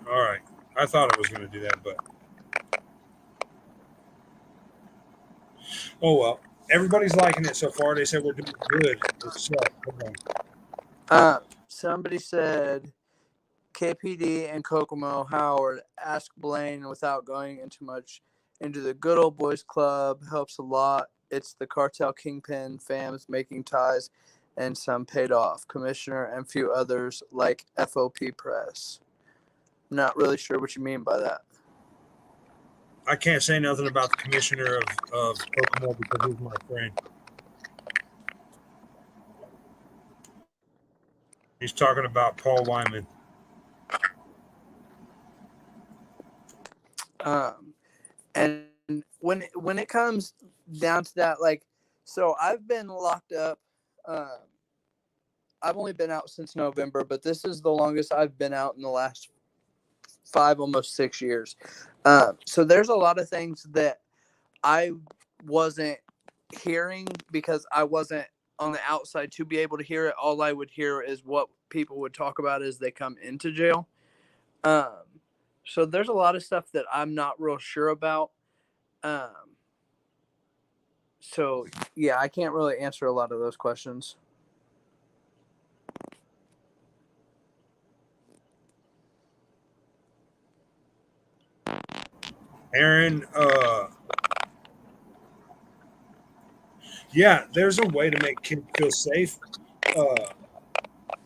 S1: All right. I thought I was going to do that, but oh well. Everybody's liking it so far. They said we're doing good. What's up? Hold on.
S2: Somebody said KPD and Kokomo Howard ask Blaine without going into much into the good old boys club helps a lot. It's the cartel kingpin fams making ties and some paid off. Commissioner and few others like FOP Press. Not really sure what you mean by that.
S1: I can't say nothing about the commissioner of Kokomo because he's my friend. He's talking about Paul Wyman.
S2: And when it comes down to that, like, so I've been locked up. I've only been out since November, but this is the longest I've been out in the last 5, almost 6 years. So there's a lot of things that I wasn't hearing because I wasn't on the outside to be able to hear it. All I would hear is what people would talk about as they come into jail. So there's a lot of stuff that I'm not real sure about. So yeah, I can't really answer a lot of those questions.
S1: Aaron, yeah, there's a way to make kids feel safe.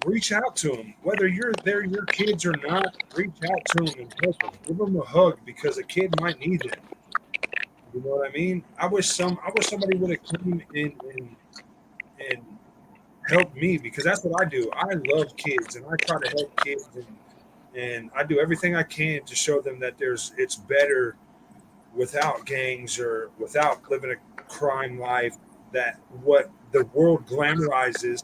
S1: Reach out to them, whether they're your kids or not. Reach out to them and help them. Give them a hug because a kid might need it. You know what I mean? I wish somebody would have come in and helped me because that's what I do. I love kids and I try to help kids and I do everything I can to show them that it's better without gangs or without living a crime life. That what the world glamorizes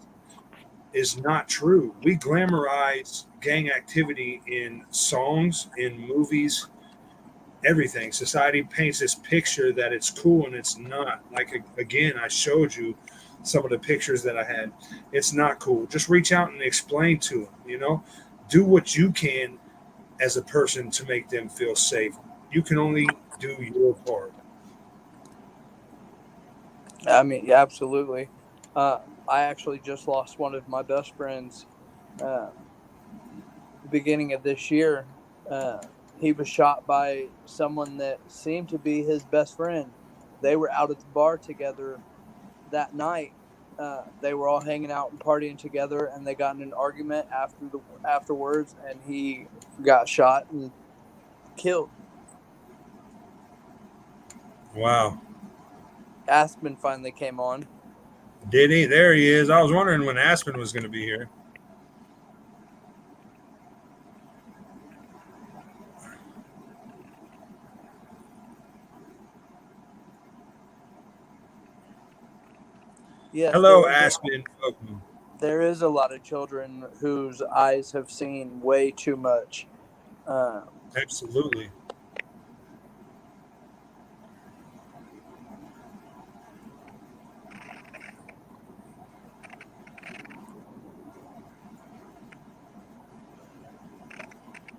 S1: is not true. We glamorize gang activity in songs, in movies, everything. Society paints this picture that it's cool and it's not. Like, again, I showed you some of the pictures that I had. It's not cool. Just reach out and explain to them, do what you can as a person to make them feel safe. You can only do your part.
S2: I mean, yeah, absolutely. I actually just lost one of my best friends beginning of this year. He was shot by someone that seemed to be his best friend. They were out at the bar together that night. They were all hanging out and partying together, and they got in an argument afterwards, and he got shot and killed.
S1: Wow.
S2: Aspen finally came on.
S1: Did he? There he is. I was wondering when Aspen was going to be here.
S2: Yes,
S1: Hello, Aspen. Welcome.
S2: there is a lot of children whose eyes have seen way too much.
S1: Absolutely.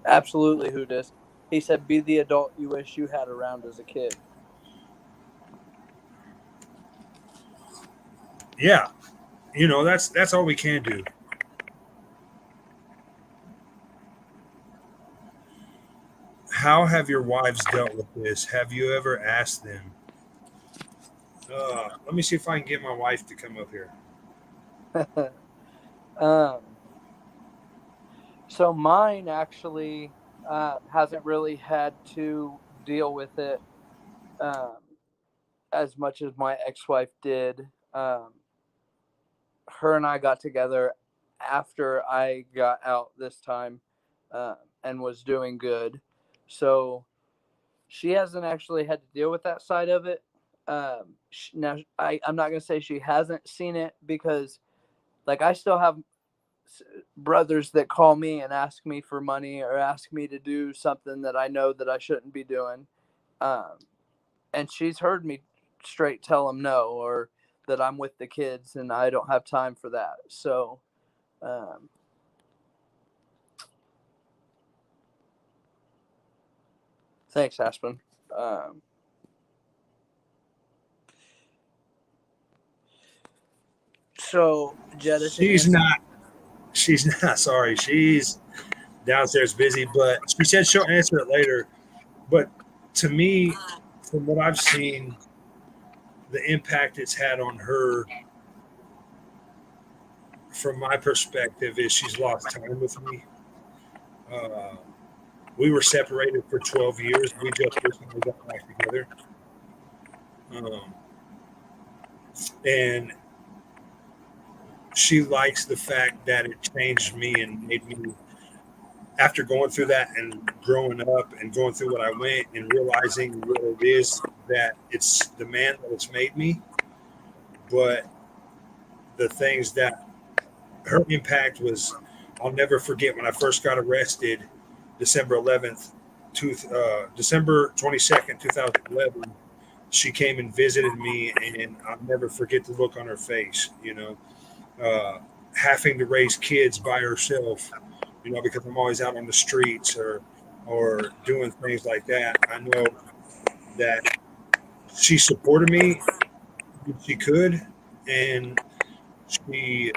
S2: Absolutely, who does? He said, "Be the adult you wish you had around as a kid."
S1: Yeah. That's all we can do. How have your wives dealt with this? Have you ever asked them? Let me see if I can get my wife to come up here.
S2: um, so mine actually hasn't really had to deal with it um, as much as my ex-wife did. Her and I got together after I got out this time and was doing good. So she hasn't actually had to deal with that side of it. Now I'm not gonna say she hasn't seen it, because like I still have brothers that call me and ask me for money or ask me to do something that I know that I shouldn't be doing. Um, and she's heard me straight tell them no, or that I'm with the kids and I don't have time for that. So, um, thanks, Aspen. Um, so, Jetta, to
S1: She's
S2: answer,
S1: not. She's not. Sorry, she's downstairs busy, but she said she'll answer it later. But to me, from what I've seen, the impact it's had on her, from my perspective, is she's lost time with me. Uh, we were separated for 12 years. We just recently got back together. Um, and she likes the fact that it changed me and made me, after going through that and growing up and going through what I went and realizing what it is, that it's the man that it's made me, but the things that her impact was, I'll never forget when I first got arrested, December 11th, December 22nd, 2011. She came and visited me, and I'll never forget the look on her face, having to raise kids by herself, because I'm always out on the streets or doing things like that. I know that she supported me if she could, and she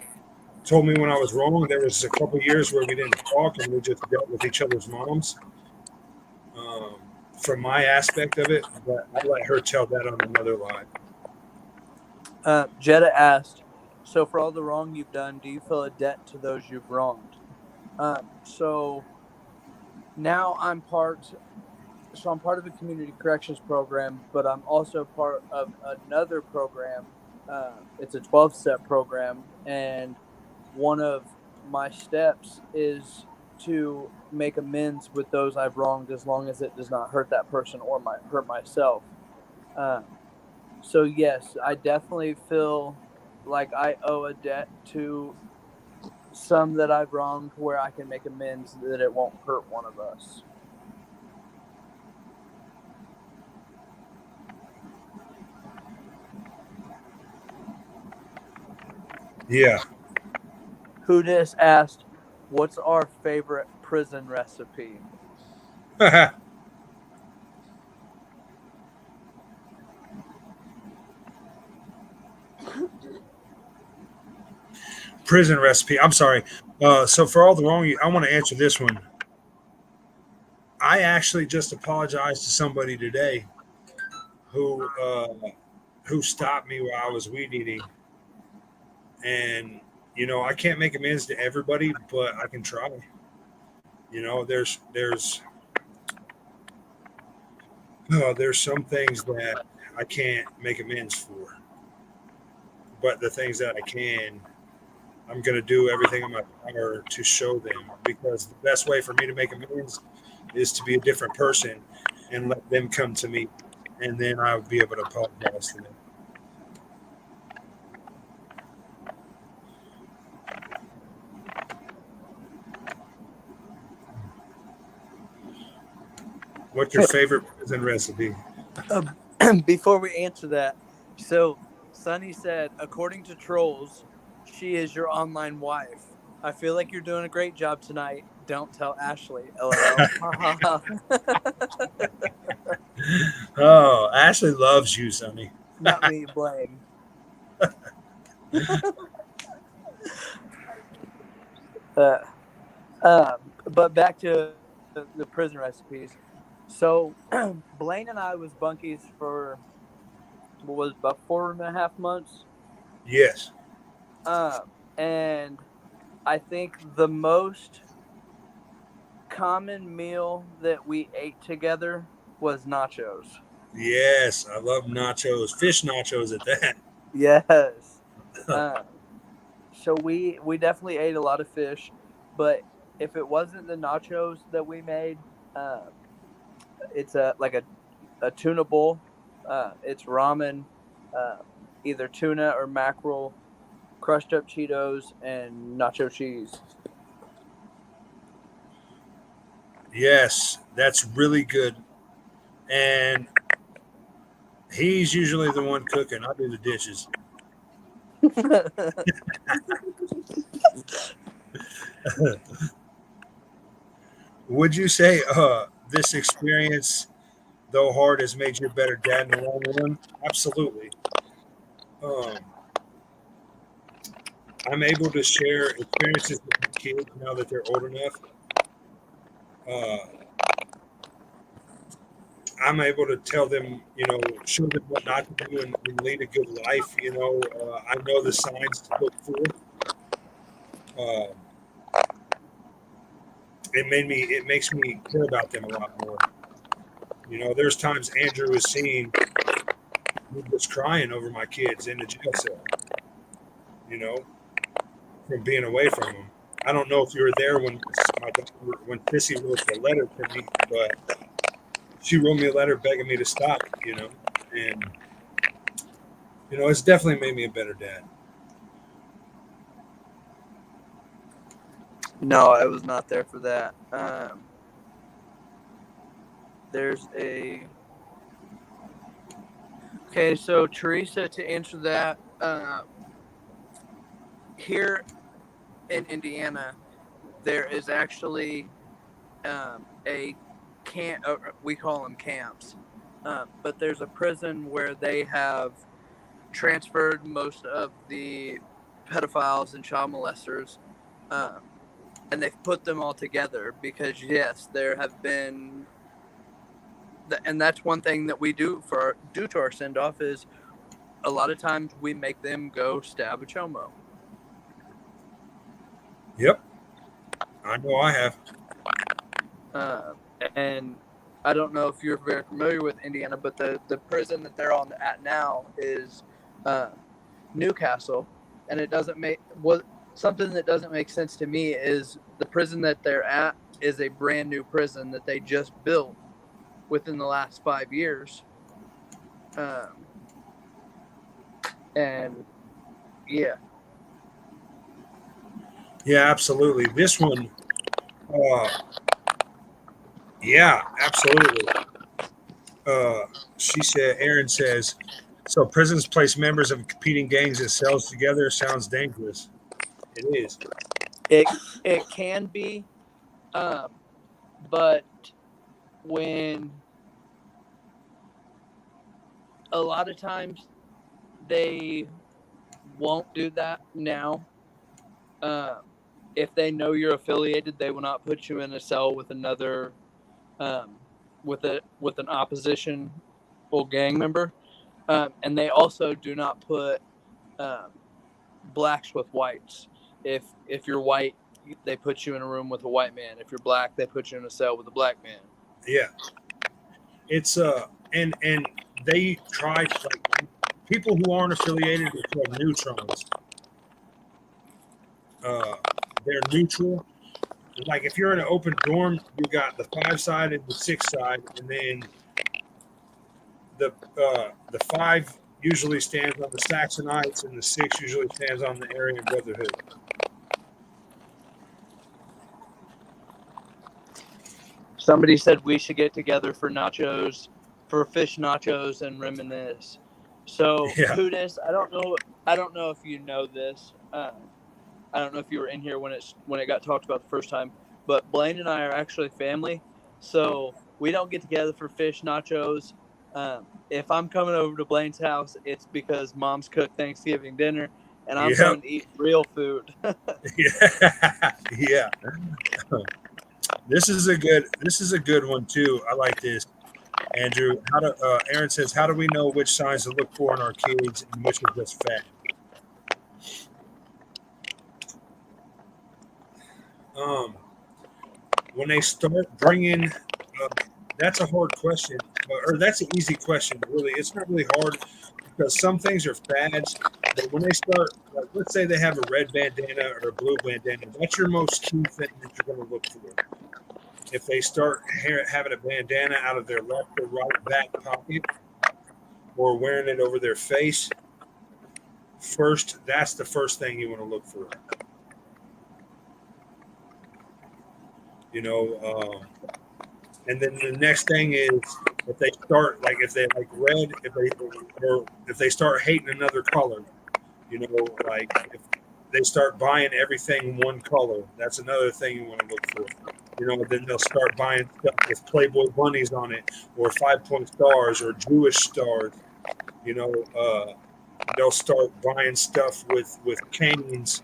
S1: told me when I was wrong. There was a couple years where we didn't talk and we just dealt with each other's moms. Um, from my aspect of it, but I let her tell that on another line.
S2: Jetta asked, so for all the wrong you've done, do you feel a debt to those you've wronged? So now I'm part of a community corrections program, but I'm also part of another program. It's a 12-step program, and one of my steps is to make amends with those I've wronged, as long as it does not hurt that person or hurt myself. So yes, I definitely feel like I owe a debt to some that I've wronged, where I can make amends that it won't hurt one of us.
S1: Yeah.
S2: Who just asked, what's our favorite prison recipe?
S1: Prison recipe. I'm sorry. So for all the wrong, I want to answer this one. I actually just apologized to somebody today who stopped me while I was weed eating, and I can't make amends to everybody, but I can try. There's some things that I can't make amends for, but the things that I can, I'm going to do everything in my power to show them, because the best way for me to make amends is to be a different person and let them come to me, and then I'll be able to apologize to them. What's your favorite prison recipe?
S2: Before we answer that, so Sunny said, according to trolls, she is your online wife. I feel like you're doing a great job tonight. Don't tell Ashley. LOL.
S1: Oh, Ashley loves you, Sonny.
S2: Not me, Blaine. uh, but back to the prison recipes. So Blaine and I was bunkies for what was about 4.5 months.
S1: Yes.
S2: And I think the most common meal that we ate together was nachos.
S1: Yes, I love nachos, fish nachos at that.
S2: Yes. So we definitely ate a lot of fish, but if it wasn't the nachos that we made, it's like a tuna bowl It's ramen, either tuna or mackerel, crushed up Cheetos, and nacho cheese.
S1: Yes, that's really good. And he's usually the one cooking. I do the dishes. Would you say this experience, though hard, has made you a better dad in the long run? Absolutely. Um, I'm able to share experiences with my kids now that they're old enough. Uh, I'm able to tell them, show them what not to do and lead a good life. I know the signs to look for. Uh, it makes me care about them a lot more. There's times Andrew was seeing me just crying over my kids in the jail cell, you know, from being away from them. I don't know if you were there when when Sissy wrote the letter to me, but she wrote me a letter begging me to stop, and it's definitely made me a better dad.
S2: No, I was not there for that. There's okay, so Teresa, to answer that, here in Indiana, there is actually a camp. We call them camps, but there's a prison where they have transferred most of the pedophiles and child molesters, and they've put them all together because yes, there have been, and that's one thing that we do to our Sendoff is a lot of times we make them go stab a chomo.
S1: Yep, I know I have.
S2: And I don't know if you're very familiar with Indiana, but the prison that they're on at now is Newcastle, and it doesn't make something that doesn't make sense to me is the prison that they're at is a brand new prison that they just built within the last 5 years, and yeah,
S1: absolutely. This one, yeah, absolutely. Aaron says, so prisons place members of competing gangs in cells together. Sounds dangerous. It is.
S2: it can be, but when a lot of times they won't do that now. If they know you're affiliated, they will not put you in a cell with another, with an opposition or gang member, and they also do not put blacks with whites. If you're white, they put you in a room with a white man. If you're black, they put you in a cell with a black man.
S1: Yeah, it's and they try like people who aren't affiliated are called neutrons. They're neutral. Like if you're in an open dorm, you got the 5 side and the 6 side, and then the 5 usually stands on the Saxonites, and the 6 usually stands on the Aryan Brotherhood.
S2: Somebody said we should get together for fish nachos, and reminisce. So,
S1: Yeah.
S2: Hootis, I don't know if you know this. I don't know if you were in here when it got talked about the first time, but Blaine and I are actually family, so we don't get together for fish nachos. If I'm coming over to Blaine's house, it's because Mom's cooked Thanksgiving dinner, and I'm coming to eat real food.
S1: Yeah. This is a good one too. I like this, Andrew. Aaron says, how do we know which signs to look for in our kids and which are just fat? When they start bringing, that's a hard question, or that's an easy question. Really, it's not really hard because some things are fads. But when they start, like, let's say they have a red bandana or a blue bandana, that's your most key thing that you're going to look for. If they start having a bandana out of their left or right back pocket, or wearing it over their face, that's the first thing you want to look for. You know, and then the next thing is if they start if they like red, if they start hating another color, you know, like if they start buying everything one color, that's another thing you want to look for. You know, then they'll start buying stuff with Playboy bunnies on it, or 5-point stars, or Jewish stars. You know, they'll start buying stuff with canes,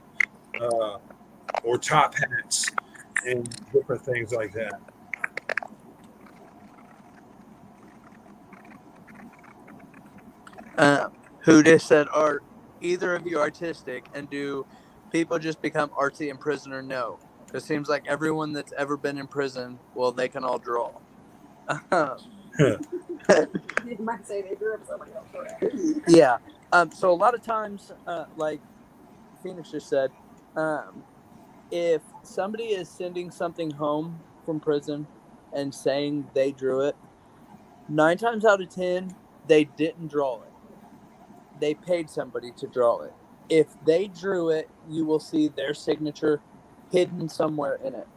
S1: or top hats, and different things like that.
S2: Who just said, are either of you artistic, and do people just become artsy in prison, or no? It seems like everyone that's ever been in prison, well, they can all draw.
S3: You might say they grew up somebody else. Correct.
S2: Yeah. So a lot of times, like Phoenix just said, if somebody is sending something home from prison and saying they drew it, 9 times out of 10, they didn't draw it. They paid somebody to draw it. If they drew it, you will see their signature hidden somewhere in it.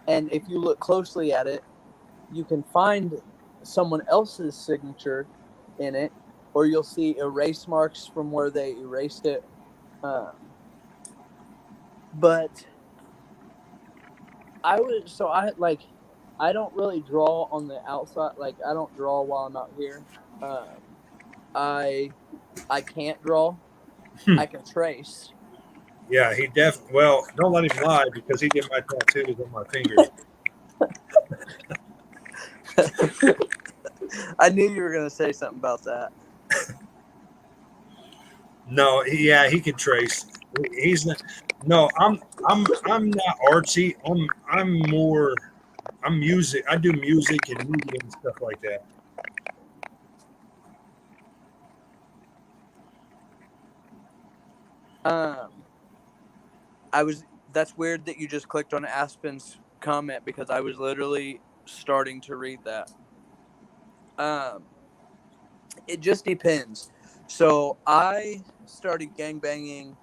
S2: And if you look closely at it, you can find someone else's signature in it, or you'll see erase marks from where they erased it. But I don't really draw on the outside. Like, I don't draw while I'm out here. I can't draw. I can trace.
S1: Yeah, he well, don't let him lie, because he did my tattoos on my fingers.
S2: I knew you were going to say something about that.
S1: No, he can trace. He's not. No, I'm not artsy. I'm music. I do music and media and stuff like that.
S2: That's weird that you just clicked on Aspen's comment, because I was literally starting to read that. It just depends. So I started gangbanging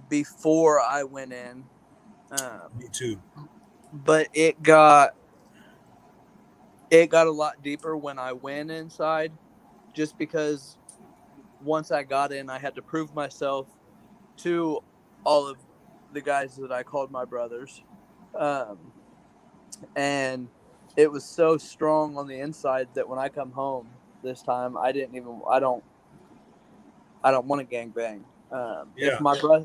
S2: before I went in.
S1: Me too.
S2: But it got a lot deeper when I went inside, just because once I got in, I had to prove myself to all of the guys that I called my brothers. And it was so strong on the inside that when I come home this time, I don't want to gangbang.
S1: Yeah.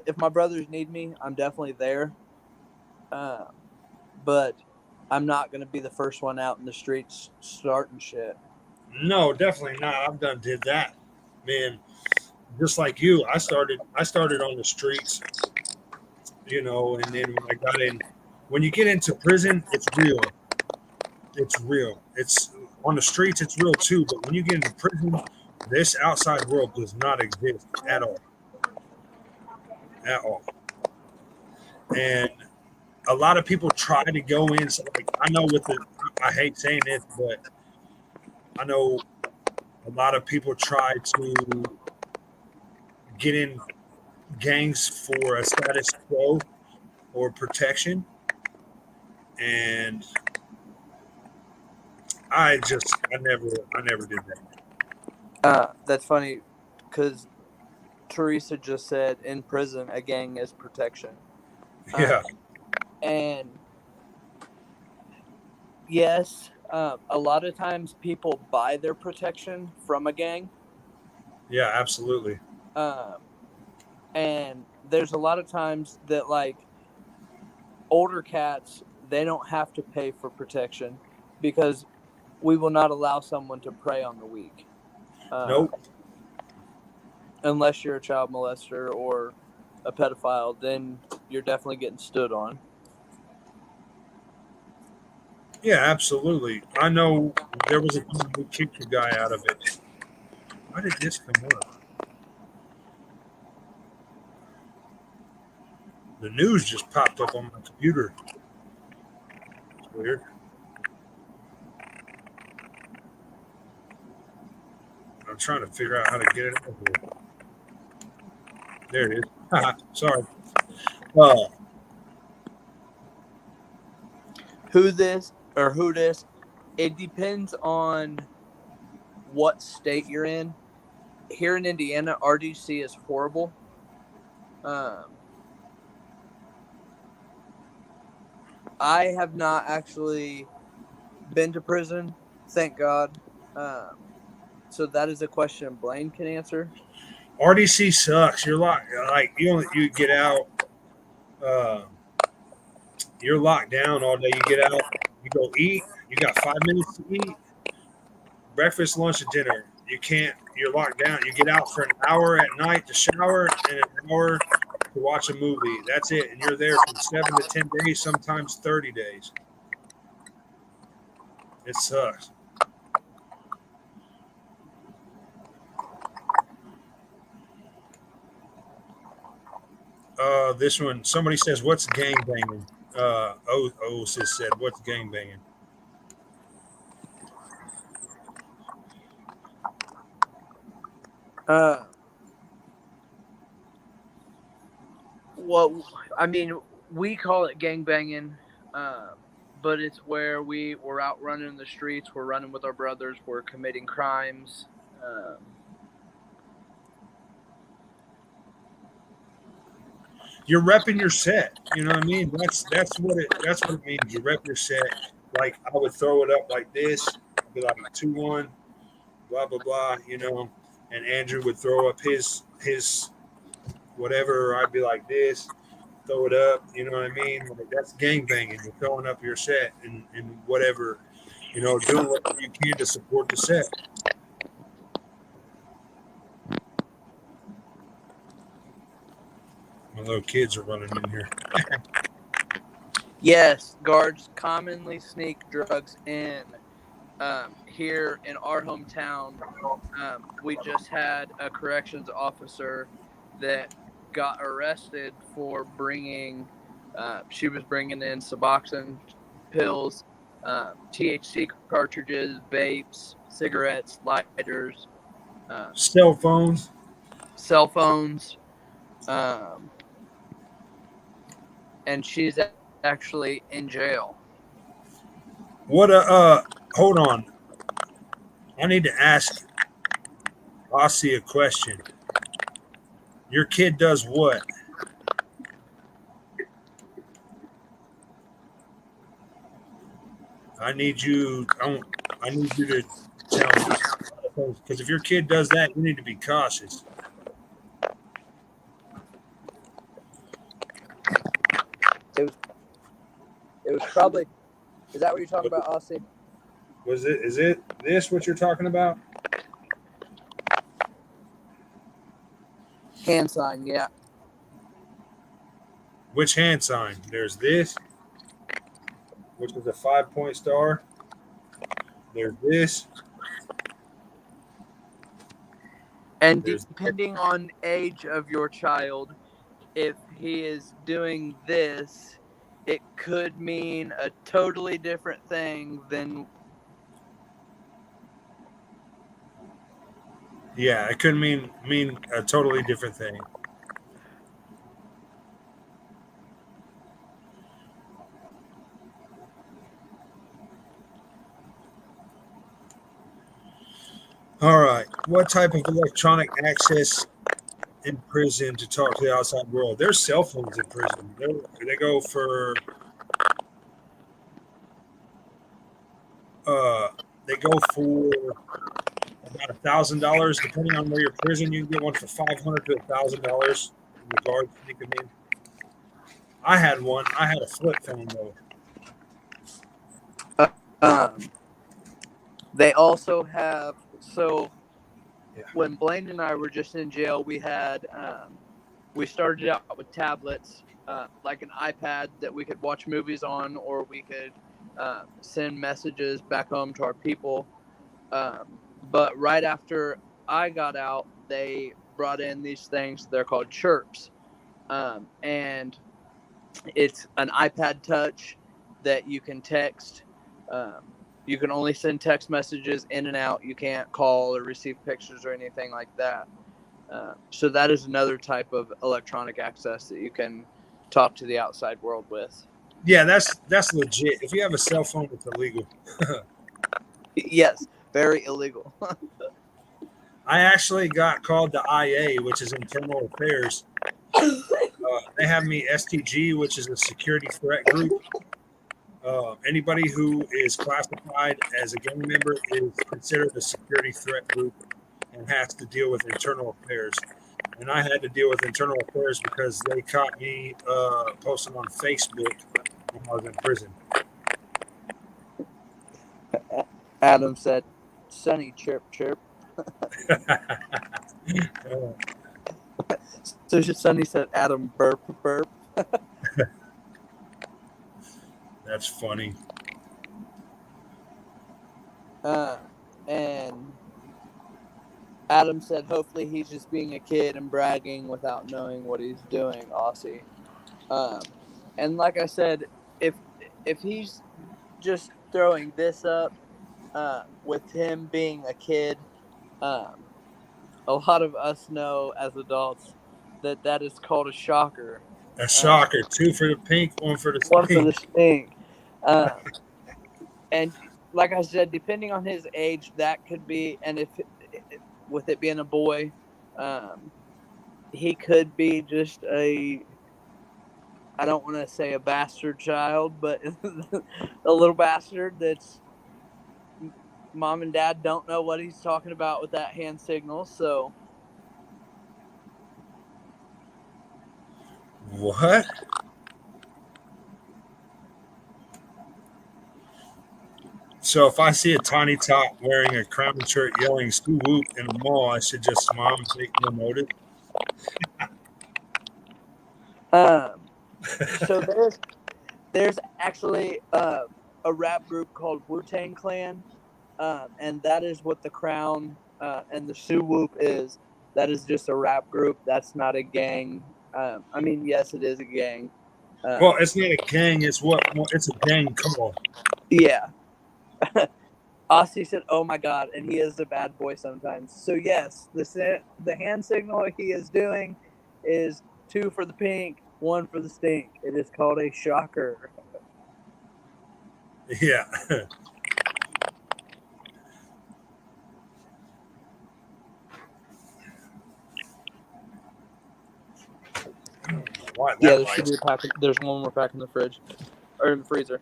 S2: If my brothers need me, I'm definitely there. But I'm not going to be the first one out in the streets starting shit.
S1: No, definitely not. I've did that, man. Just like you, I started on the streets, you know, and then when I got in, when you get into prison, it's real. It's real. It's on the streets, it's real too. But when you get into prison, this outside world does not exist at all. At all. And a lot of people try to go in. So like, I know I hate saying this, but I know a lot of people try to get in gangs for a status quo or protection, and I never did that.
S2: That's funny, because Teresa just said in prison a gang is protection.
S1: Yeah.
S2: And yes, a lot of times people buy their protection from a gang.
S1: Yeah, absolutely.
S2: And there's a lot of times that, like, older cats, they don't have to pay for protection, because we will not allow someone to prey on the weak.
S1: Nope.
S2: Unless you're a child molester or a pedophile, then you're definitely getting stood on.
S1: Yeah, absolutely. I know there was a time we kicked a guy out of it. Why did this come up? The news just popped up on my computer. It's weird. I'm trying to figure out how to get it over here. There it is. Sorry.
S2: Who this? It depends on what state you're in. Here in Indiana, RDC is horrible. I have not actually been to prison, thank God. So that is a question Blaine can answer.
S1: RDC sucks. You're locked. Like you get out. You're locked down all day. You get out. You go eat. You got 5 minutes to eat. Breakfast, lunch, and dinner. You can't. You're locked down. You get out for an hour at night to shower and an hour to watch a movie. That's it. And you're there from 7 to 10 days, sometimes 30 days. It sucks. This one, somebody says, "What's gang banging?" Osis said, "What's gang banging?"
S2: Well, I mean, we call it gangbanging, but it's where we're out running the streets, we're running with our brothers, we're committing crimes.
S1: You're repping your set. You know what I mean? That's what it means. You rep your set. Like I would throw it up like this, be like 2-1, blah blah blah. You know, and Andrew would throw up his whatever. I'd be like this, throw it up. You know what I mean? Like that's gang banging. You're throwing up your set and whatever. You know, doing what you can to support the set. My little kids are running in here.
S2: Yes, guards commonly sneak drugs in. Here in our hometown, we just had a corrections officer that got arrested for bringing. She was bringing in Suboxone pills, THC cartridges, vapes, cigarettes, lighters,
S1: Cell phones.
S2: cell phones, and she's actually in jail.
S1: What hold on. I need to ask Aussie a question. Your kid does what? I need you to tell me. Because if your kid does that, you need to be cautious.
S2: It was probably. Is that what you're talking about, Aussie?
S1: Is it this what you're talking about?
S2: Hand sign, yeah.
S1: Which hand sign? There's this, which is a 5-point star. There's this.
S2: And depending on age of your child, if he is doing this, it could mean a totally different thing than.
S1: Yeah, it could mean a totally different thing. All right. What type of electronic access in prison to talk to the outside world? There's cell phones in prison. They go for about $1,000, depending on where you're prison. You can get one for $500 to $1,000. The guards sneak them in. I had one. I had a flip phone though.
S2: They also have when Blaine and I were just in jail, we had we started out with tablets, like an iPad that we could watch movies on, or we could send messages back home to our people. But right after I got out, they brought in these things. They're called chirps, and it's an iPad Touch that you can text You can only send text messages in and out. You can't call or receive pictures or anything like that. So that is another type of electronic access that you can talk to the outside world with.
S1: Yeah, that's legit. If you have a cell phone, it's illegal.
S2: Yes, very illegal.
S1: I actually got called to IA, which is Internal Affairs. They have me STG, which is a security threat group. Anybody who is classified as a gang member is considered a security threat group and has to deal with internal affairs. And I had to deal with internal affairs because they caught me posting on Facebook when I was in prison.
S2: Adam said, "Sunny chirp chirp." So Sunny said, "Adam burp burp."
S1: That's funny.
S2: And Adam said, "Hopefully he's just being a kid and bragging without knowing what he's doing." Aussie. And like I said, if he's just throwing this up, with him being a kid, a lot of us know as adults that is called a shocker.
S1: A shocker. 2 for the pink, 1 for the
S2: One for the
S1: stink.
S2: stink. And like I said, depending on his age, that could be, and if with it being a boy, he could be just I don't want to say a bastard child, but a little bastard that's mom and dad don't know what he's talking about with that hand signal. So
S1: What? So if I see a tiny tot wearing a crown shirt yelling "Scoo whoop" in the mall, I should just smile and take no notice.
S2: so there's actually a rap group called Wu-Tang Clan, and that is what the Crown and the Sue Whoop is. That is just a rap group. That's not a gang. I mean, yes, it is a gang.
S1: Well, it's not a gang. It's a gang call.
S2: Yeah. Aussie said, "Oh my God," and he is a bad boy sometimes. So yes, the hand signal he is doing is 2 for the pink, 1 for the stink. It is called a shocker.
S1: Yeah. Why
S2: Yeah,
S1: that
S2: there should
S1: light?
S2: be a pack. There's one more pack in the fridge or in the freezer.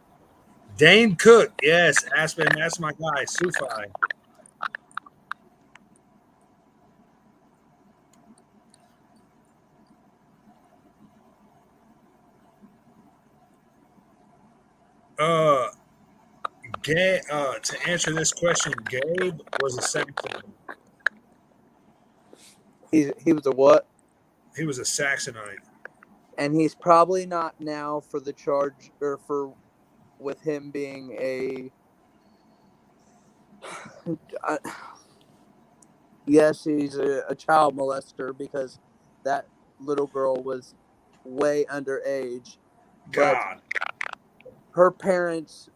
S1: Dane Cook, yes, Aspen, that's my guy, Sufi. To answer this question, Gabe was a Saxonite.
S2: He was a what?
S1: He was a Saxonite.
S2: And he's probably not now for the charge or for with him being a. Yes, he's a child molester because that little girl was way underage. But
S1: God.
S2: her parents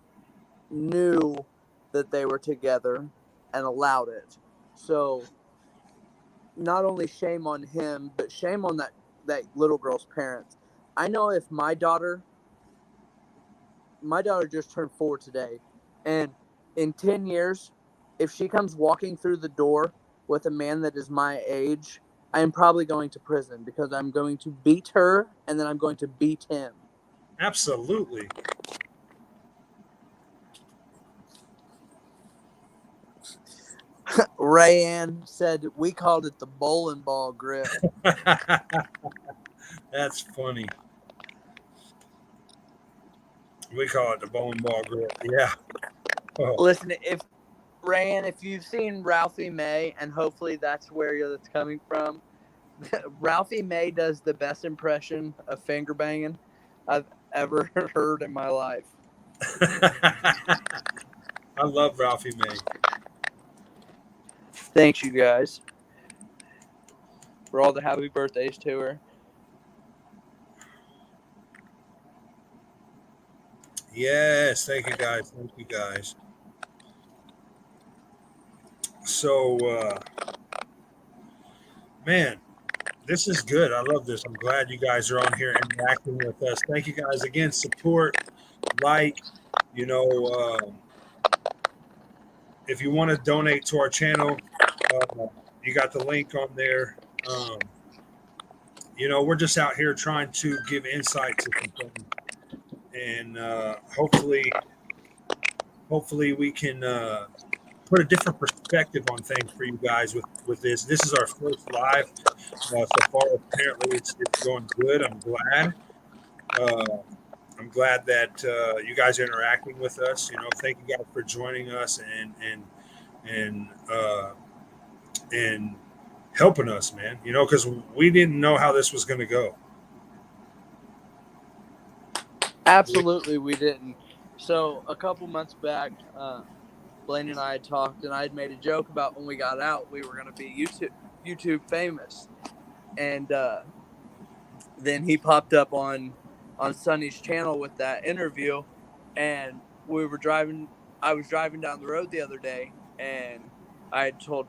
S2: knew that they were together and allowed it. So not only shame on him, but shame on that little girl's parents. I know if my daughter just turned 4 today, and in 10 years, if she comes walking through the door with a man that is my age, I am probably going to prison because I'm going to beat her and then I'm going to beat him.
S1: Absolutely.
S2: Rayanne said we called it the bowling ball grip.
S1: That's funny. We call it the bowling ball grip. Yeah. Oh.
S2: Listen, if you've seen Ralphie May, and hopefully that's where it's coming from, Ralphie May does the best impression of finger banging I've ever heard in my life.
S1: I love Ralphie May.
S2: Thanks, you guys, for all the happy birthdays to her.
S1: Yes, thank you guys. Thank you guys. So, man, this is good. I love this. I'm glad you guys are on here interacting with us. Thank you guys again. Support, like, you know, if you want to donate to our channel, you got the link on there. We're just out here trying to give insight to something, and hopefully we can put a different perspective on things for you guys with this. This is our first live. So far, apparently, it's going good. I'm glad. I'm glad that you guys are interacting with us. Thank you guys for joining us and helping us, man. Because we didn't know how this was going to go.
S2: Absolutely, we didn't. So a couple months back, Blaine and I had talked, and I had made a joke about when we got out, we were going to be YouTube famous. And then he popped up on Sonny's channel with that interview, and I was driving down the road the other day, and I had told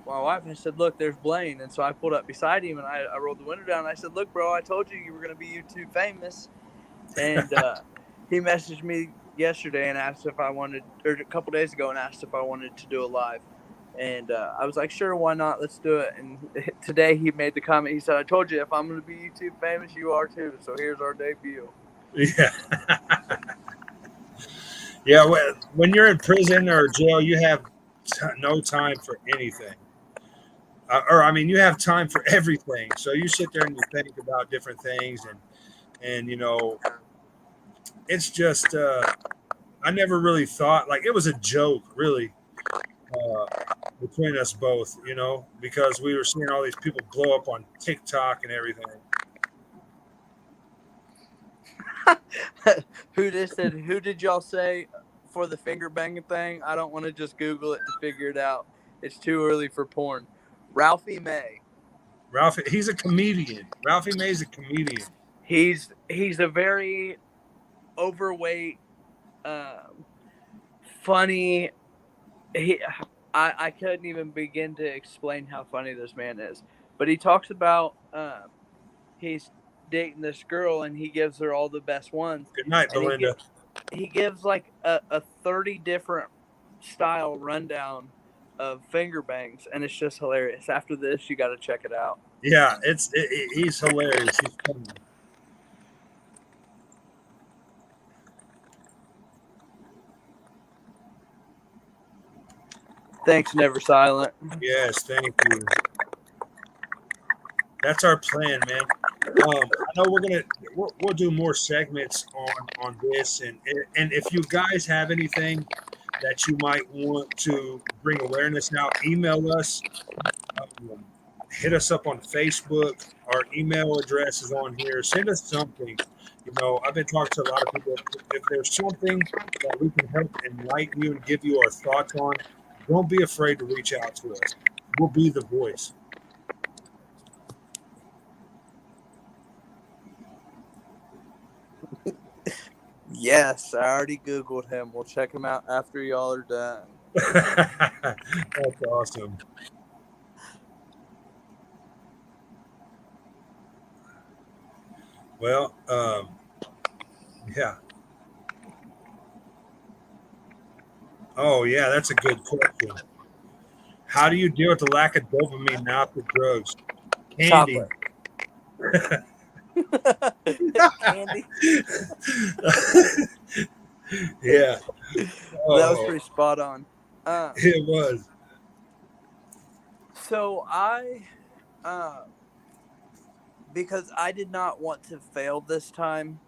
S2: my wife, I said, look, there's Blaine. And so I pulled up beside him, and I rolled the window down, and I said, look, bro, I told you were going to be YouTube famous. And he messaged me yesterday and asked if I wanted, or a couple days ago, and asked if I wanted to do a live. And I was like, sure, why not? Let's do it. And today he made the comment. He said, I told you, if I'm going to be YouTube famous, you are too. So here's our debut.
S1: Yeah. Yeah. When you're in prison or jail, you have no time for anything. You have time for everything. So you sit there and you think about different things. And it's just, I never really thought, like, it was a joke, really. Between us both, because we were seeing all these people blow up on TikTok and everything.
S2: Who did y'all say for the finger banging thing? I don't want to just Google it to figure it out. It's too early for porn. Ralphie May.
S1: He's a comedian. Ralphie May's a comedian.
S2: He's a very overweight, funny. I couldn't even begin to explain how funny this man is. But he talks about he's dating this girl, and he gives her all the best ones.
S1: Good night, Belinda.
S2: He gives like a 30 different style rundown of finger bangs, and it's just hilarious. After this, you got to check it out.
S1: Yeah, he's hilarious. He's funny.
S2: Thanks, Never Silent.
S1: Yes, thank you. That's our plan, man. I know we'll do more segments on this, and if you guys have anything that you might want to bring awareness out, email us. Hit us up on Facebook. Our email address is on here. Send us something. I've been talking to a lot of people. If there's something that we can help enlighten you and give you our thoughts on, don't be afraid to reach out to us. We'll be the voice.
S2: Yes, I already Googled him. We'll check him out after y'all are done.
S1: That's awesome. Well, yeah. Oh, yeah, that's a good question. How do you deal with the lack of dopamine now after drugs? Candy.
S2: Candy.
S1: Yeah.
S2: That was pretty spot on.
S1: It was.
S2: So because I did not want to fail this time,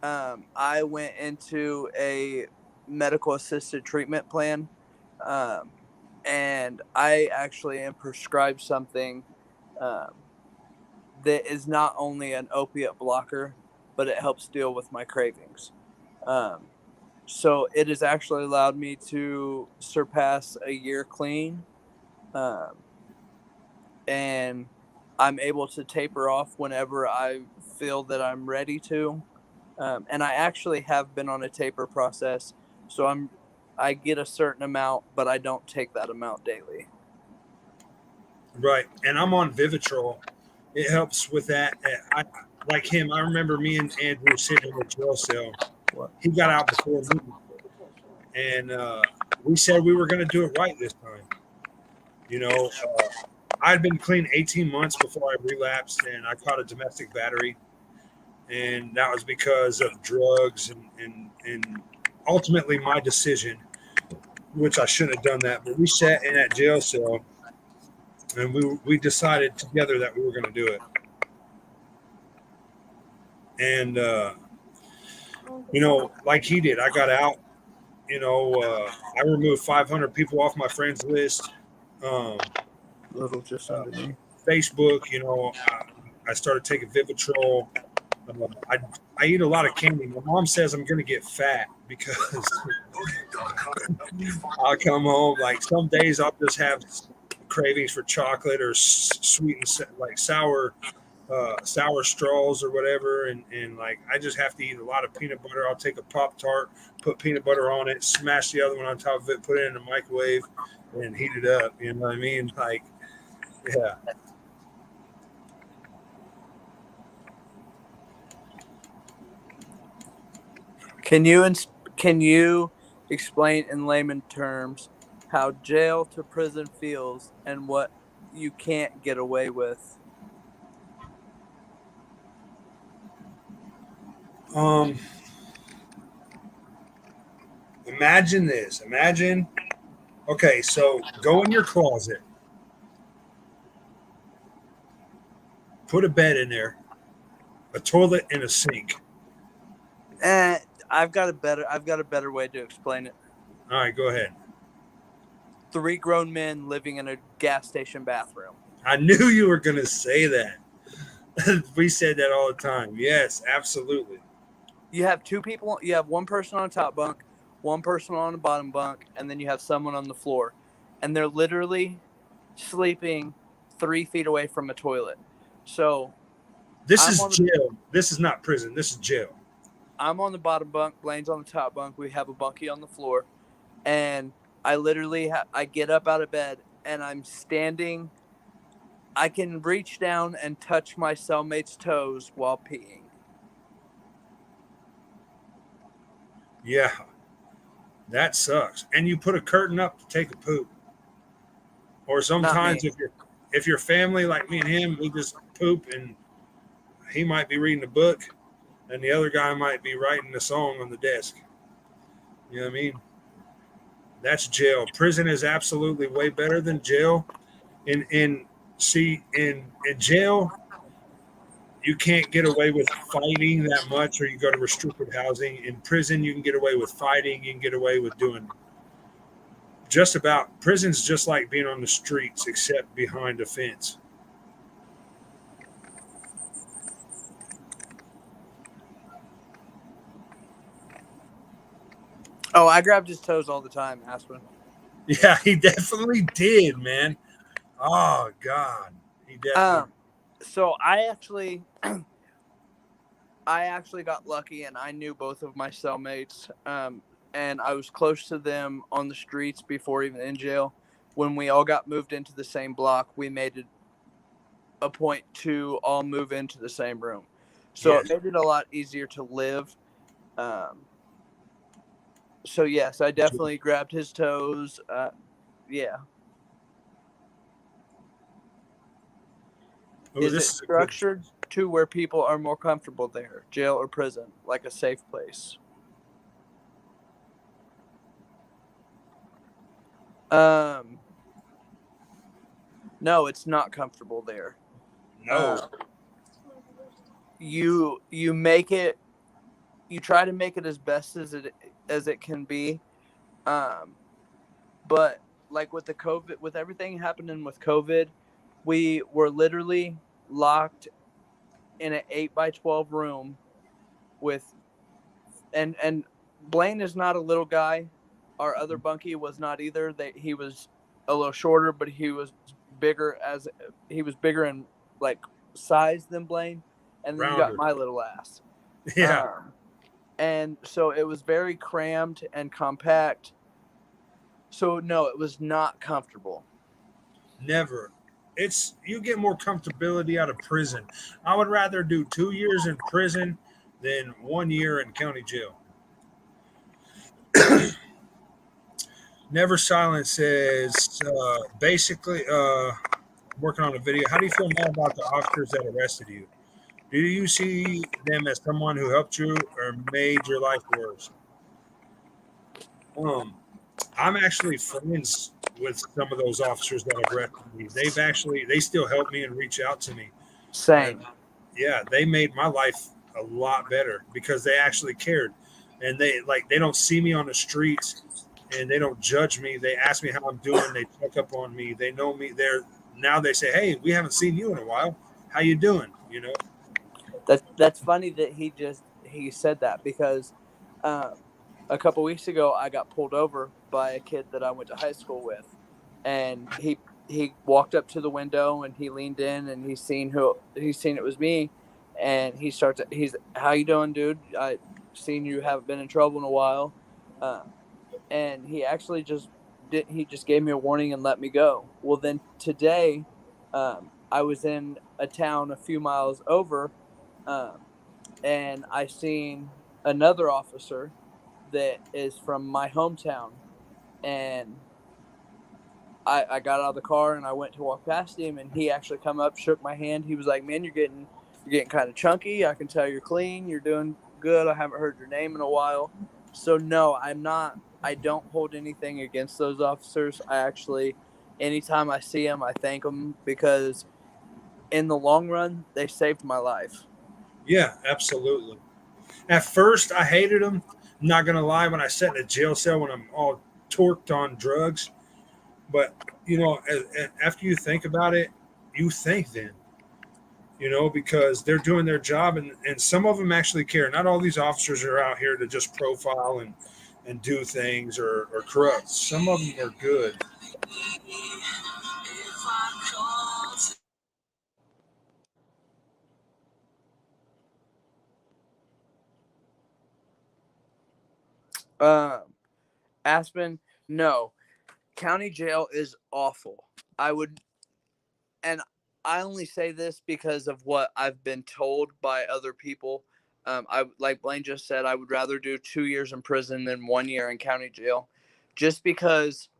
S2: I went into a medical assisted treatment plan, and I actually am prescribed something that is not only an opiate blocker, but it helps deal with my cravings. So it has actually allowed me to surpass a year clean, and I'm able to taper off whenever I feel that I'm ready to. And I actually have been on a taper process, so I get a certain amount, but I don't take that amount daily.
S1: Right. And I'm on Vivitrol. It helps with that. I like him. I remember me and Andrew sitting in the jail cell. He got out before me, and we said we were going to do it right this time. You know, I'd been clean 18 months before I relapsed, and I caught a domestic battery, and that was because of drugs and ultimately my decision, which I shouldn't have done that. But we sat in that jail cell, and we decided together that we were going to do it. And you know, like he did, I got out. You know, I removed 500 people off my friends list.
S2: Little just under me.
S1: Facebook, you know, I started taking Vivitrol. I eat a lot of candy. My mom says I'm going to get fat because I'll come home. Like some days I'll just have cravings for chocolate or sweet and like sour straws or whatever, and like I just have to eat a lot of peanut butter. I'll take a Pop-Tart, put peanut butter on it, smash the other one on top of it, put it in the microwave, and heat it up. You know what I mean? Like, yeah.
S2: Can you explain in layman terms how jail to prison feels and what you can't get away with?
S1: Imagine this. Imagine, okay, so go in your closet, put a bed in there, a toilet, and a sink.
S2: I've got a better way to explain it.
S1: All right, go ahead.
S2: 3 grown men living in a gas station bathroom.
S1: I knew you were going to say that. We said that all the time. Yes, absolutely.
S2: You have 2 people. You have one person on the top bunk, one person on the bottom bunk, and then you have someone on the floor. And they're literally sleeping 3 feet away from a toilet. So
S1: this is jail. This is not prison. This is jail.
S2: I'm on the bottom bunk. Blaine's on the top bunk. We have a bunkie on the floor. And I literally I get up out of bed and I'm standing. I can reach down and touch my cellmate's toes while peeing.
S1: Yeah, that sucks. And you put a curtain up to take a poop. Or sometimes if you're family like me and him, we just poop and he might be reading a book and the other guy might be writing a song on the desk. You know what I mean? That's jail. Prison is absolutely way better than jail. In jail, you can't get away with fighting that much, or you go to restricted housing. In prison, you can get away with fighting. You can get away with doing just about. Prison's just like being on the streets, except behind a fence.
S2: Oh, I grabbed his toes all the time, Aspen.
S1: Yeah, he definitely did, man. Oh God, he definitely.
S2: So I actually got lucky, and I knew both of my cellmates, and I was close to them on the streets before even in jail. When we all got moved into the same block, we made it a point to all move into the same room, so It made it a lot easier to live. So yes, I definitely grabbed his toes. Yeah.
S1: Ooh,
S2: is it structured to where people are more comfortable there, jail or prison, like a safe place? No, it's not comfortable there.
S1: No.
S2: You make it. You try to make it as best as it can be, but like with the COVID, with everything happening with COVID, we were literally locked in an 8x12 room with, and Blaine is not a little guy. Our other bunkie was not either. He was a little shorter, but he was bigger in like size than Blaine, and then you got my little ass.
S1: Yeah.
S2: And so it was very crammed and compact. So no, it was not comfortable.
S1: Never. you get more comfortability out of prison. I would rather do 2 years in prison than 1 year in county jail. Never Silent says basically working on a video. How do you feel now about the officers that arrested you? Do you see them as someone who helped you or made your life worse? Um, I'm actually friends with some of those officers that have arrested me. They still help me and reach out to me. And
S2: Same.
S1: yeah, they made my life a lot better because they actually cared. And they don't see me on the streets and they don't judge me. They ask me how I'm doing. They check up on me. They know me. Now they say, "Hey, we haven't seen you in a while. How you doing?" You know?
S2: That's funny that he said that because um, a couple weeks ago I got pulled over by a kid that I went to high school with, and he walked up to the window and he leaned in and he's seen it was me, and he's how you doing, dude? I seen you haven't been in trouble in a while, and he actually just gave me a warning and let me go. Well, then today, I was in a town a few miles over, um, and I seen another officer that is from my hometown, and I got out of the car and I went to walk past him, and he actually come up, shook my hand. He was like, "Man, you're getting kind of chunky. I can tell you're clean. You're doing good. I haven't heard your name in a while." So no, I'm not. I don't hold anything against those officers. I actually, anytime I see them, I thank them because in the long run, they saved my life.
S1: Yeah, absolutely. At first, I hated them. I'm not gonna lie. When I sat in a jail cell when I'm all torqued on drugs, but after you think about it, you think then. Because they're doing their job and some of them actually care. Not all these officers are out here to just profile and do things or corrupt. Some of them are good.
S2: Um, Aspen, no, county jail is awful. I would, and I only say this because of what I've been told by other people. I like Blaine just said, I would rather do 2 years in prison than 1 year in county jail, just because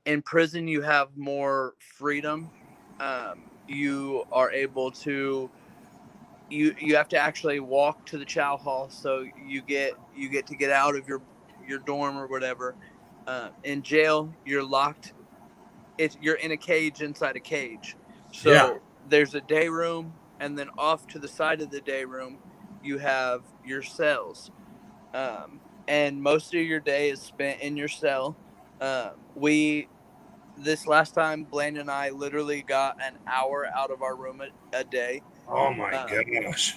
S2: in prison you have more freedom. You are able to you have to actually walk to the chow hall, so you get to get out of your dorm or whatever. In jail, you're locked. You're in a cage inside a cage.
S1: Yeah.
S2: So there's a day room, and then off to the side of the day room, you have your cells. And most of your day is spent in your cell. We This last time, Blaine and I literally got an hour out of our room a day,
S1: Oh my
S2: um,
S1: gosh.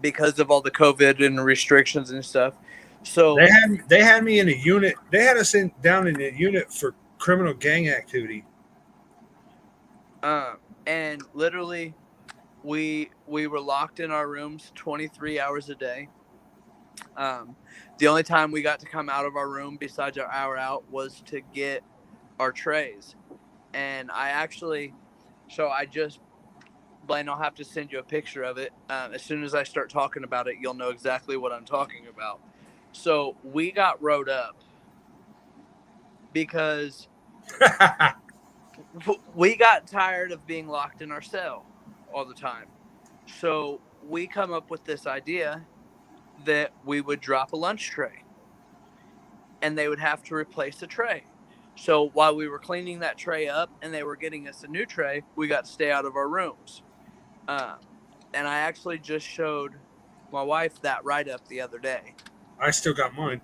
S2: because of all the COVID and restrictions and stuff.
S1: They
S2: So,
S1: had me in a unit. They had us down in a unit for criminal gang activity.
S2: and literally, we were locked in our rooms 23 hours a day. Um, the only time we got to come out of our room besides our hour out was to get our trays. And I actually, so I just, Blaine, I'll have to send you a picture of it. As soon as I start talking about it, you'll know exactly what I'm talking about. So we got rode up because we got tired of being locked in our cell all the time. So we come up with this idea that we would drop a lunch tray and they would have to replace the tray. So while we were cleaning that tray up and they were getting us a new tray, we got to stay out of our rooms. Um, and I actually just showed my wife that write up the other day.
S1: I still got mine.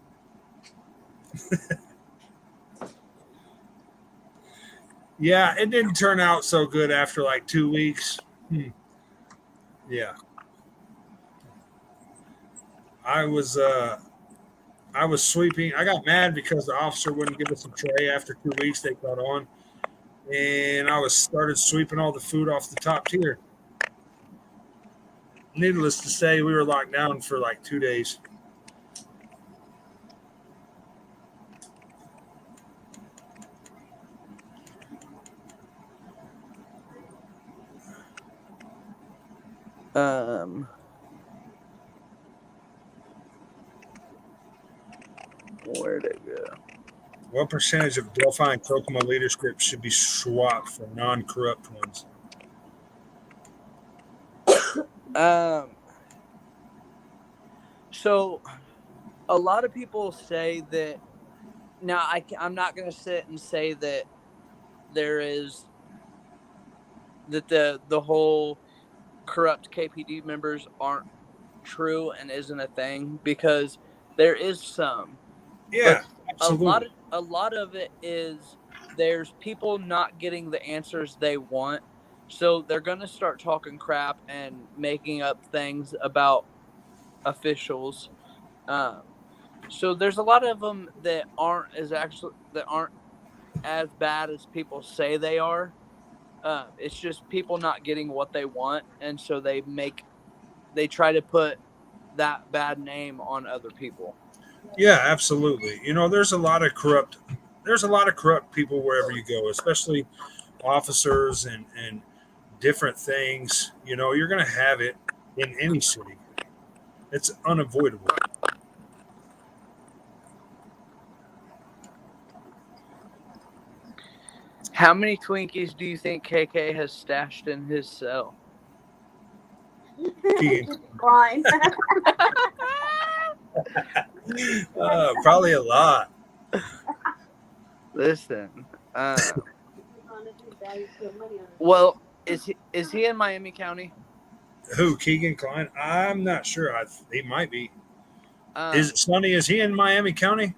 S1: Yeah, it didn't turn out so good after like 2 weeks. Yeah, I was uh, I was sweeping. I got mad because the officer wouldn't give us a tray after 2 weeks. They caught on, and I was started sweeping all the food off the top tier. Needless to say, we were locked down for like 2 days.
S2: Where'd it go?
S1: What percentage of Delphi and Kokomo leadership should be swapped for non-corrupt ones?
S2: So a lot of people say that. Now, I'm not going to sit and say that there is that the whole corrupt KPD members aren't true and isn't a thing, because there is some, but
S1: Yeah, absolutely.
S2: a lot of it is there's people not getting the answers they want, so they're going to start talking crap and making up things about officials. Um, so there's a lot of them that aren't as bad as people say they are. It's just people not getting what they want, and so they try to put that bad name on other people.
S1: Yeah, absolutely. There's a lot of corrupt. There's a lot of corrupt people wherever you go, especially officers and different things. You're going to have it in any city. It's unavoidable.
S2: How many Twinkies do you think KK has stashed in his cell?
S3: Fine.
S1: Probably a lot.
S2: Listen, well, is he in Miami County?
S1: Who, Keegan Klein? I'm not sure. He might be.
S2: Is
S1: Sonny? Is he in Miami County?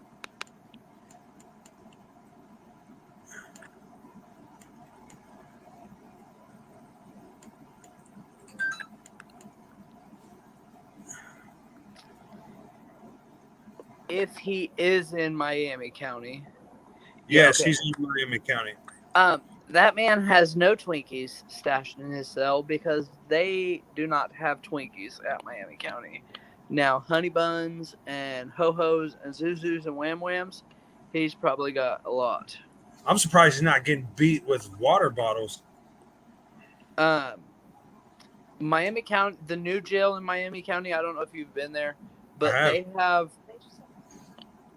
S2: if he is in Miami County?
S1: Yes, he's in Miami County.
S2: That man has no Twinkies stashed in his cell because they do not have Twinkies at Miami County. Now, honey buns and ho-hos and zuzus and wham whams, he's probably got a lot.
S1: I'm surprised he's not getting beat with water bottles.
S2: Miami County, the new jail in Miami County, I don't know if you've been there, but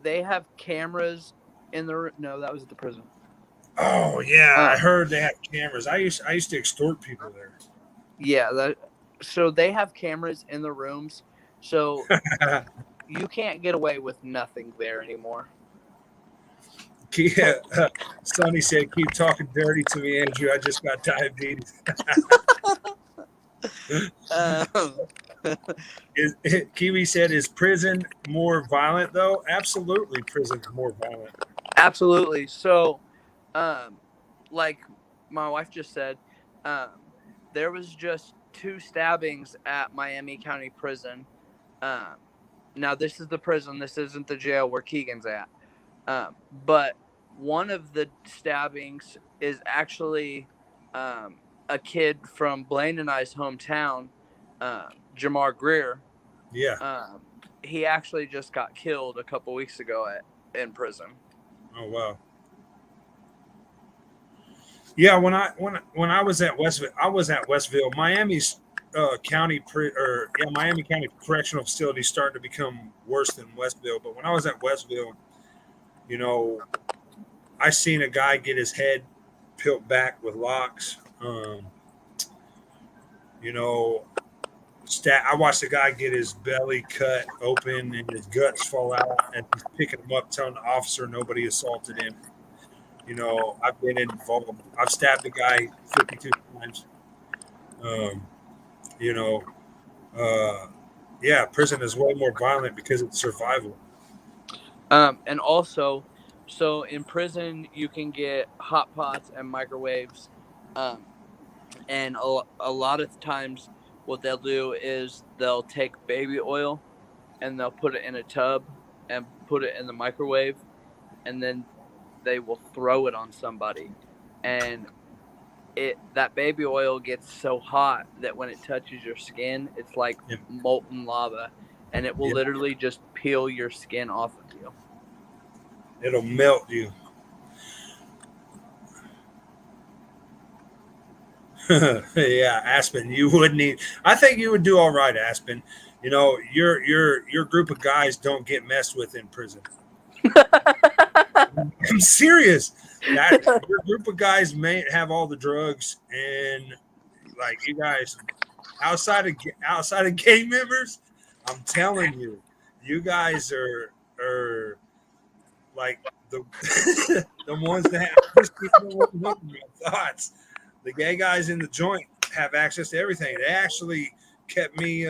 S2: they have cameras in the no, that was at the prison.
S1: Oh yeah, I heard they have cameras. I used to extort people there.
S2: Yeah, so they have cameras in the rooms, so you can't get away with nothing there anymore.
S1: Yeah, Sonny said, "Keep talking dirty to me, Andrew. I just got diabetes." Kiwi said, "Is prison more violent though?" Absolutely, prison's more violent.
S2: Absolutely. So, like my wife just said, there was just 2 stabbings at Miami County Prison. Now this is the prison. This isn't the jail where Keegan's at. But one of the stabbings is actually a kid from Blaine and I's hometown, Jamar Greer.
S1: Yeah.
S2: He actually just got killed a couple weeks ago in prison.
S1: Oh wow. Yeah, when I was at Westville, Miami's Miami County Correctional Facility started to become worse than Westville. But when I was at Westville, I seen a guy get his head peeled back with locks. I watched a guy get his belly cut open and his guts fall out, and he's picking him up, telling the officer nobody assaulted him. I've been involved. I've stabbed a guy 52 times. Prison is way more violent because it's survival.
S2: And also, so in prison you can get hot pots and microwaves, and a lot of times what they'll do is they'll take baby oil and they'll put it in a tub and put it in the microwave, and then they will throw it on somebody, and that baby oil gets so hot that when it touches your skin, it's like molten lava, and it will literally just peel your skin off of you.
S1: It'll melt you. Yeah, Aspen, you would need. I think you would do all right, Aspen. You know, your group of guys don't get messed with in prison. I'm serious. That your group of guys may have all the drugs and like you guys outside of gang members. I'm telling you, you guys are like the the ones that have just people my thoughts. The gay guys in the joint have access to everything. They actually kept me.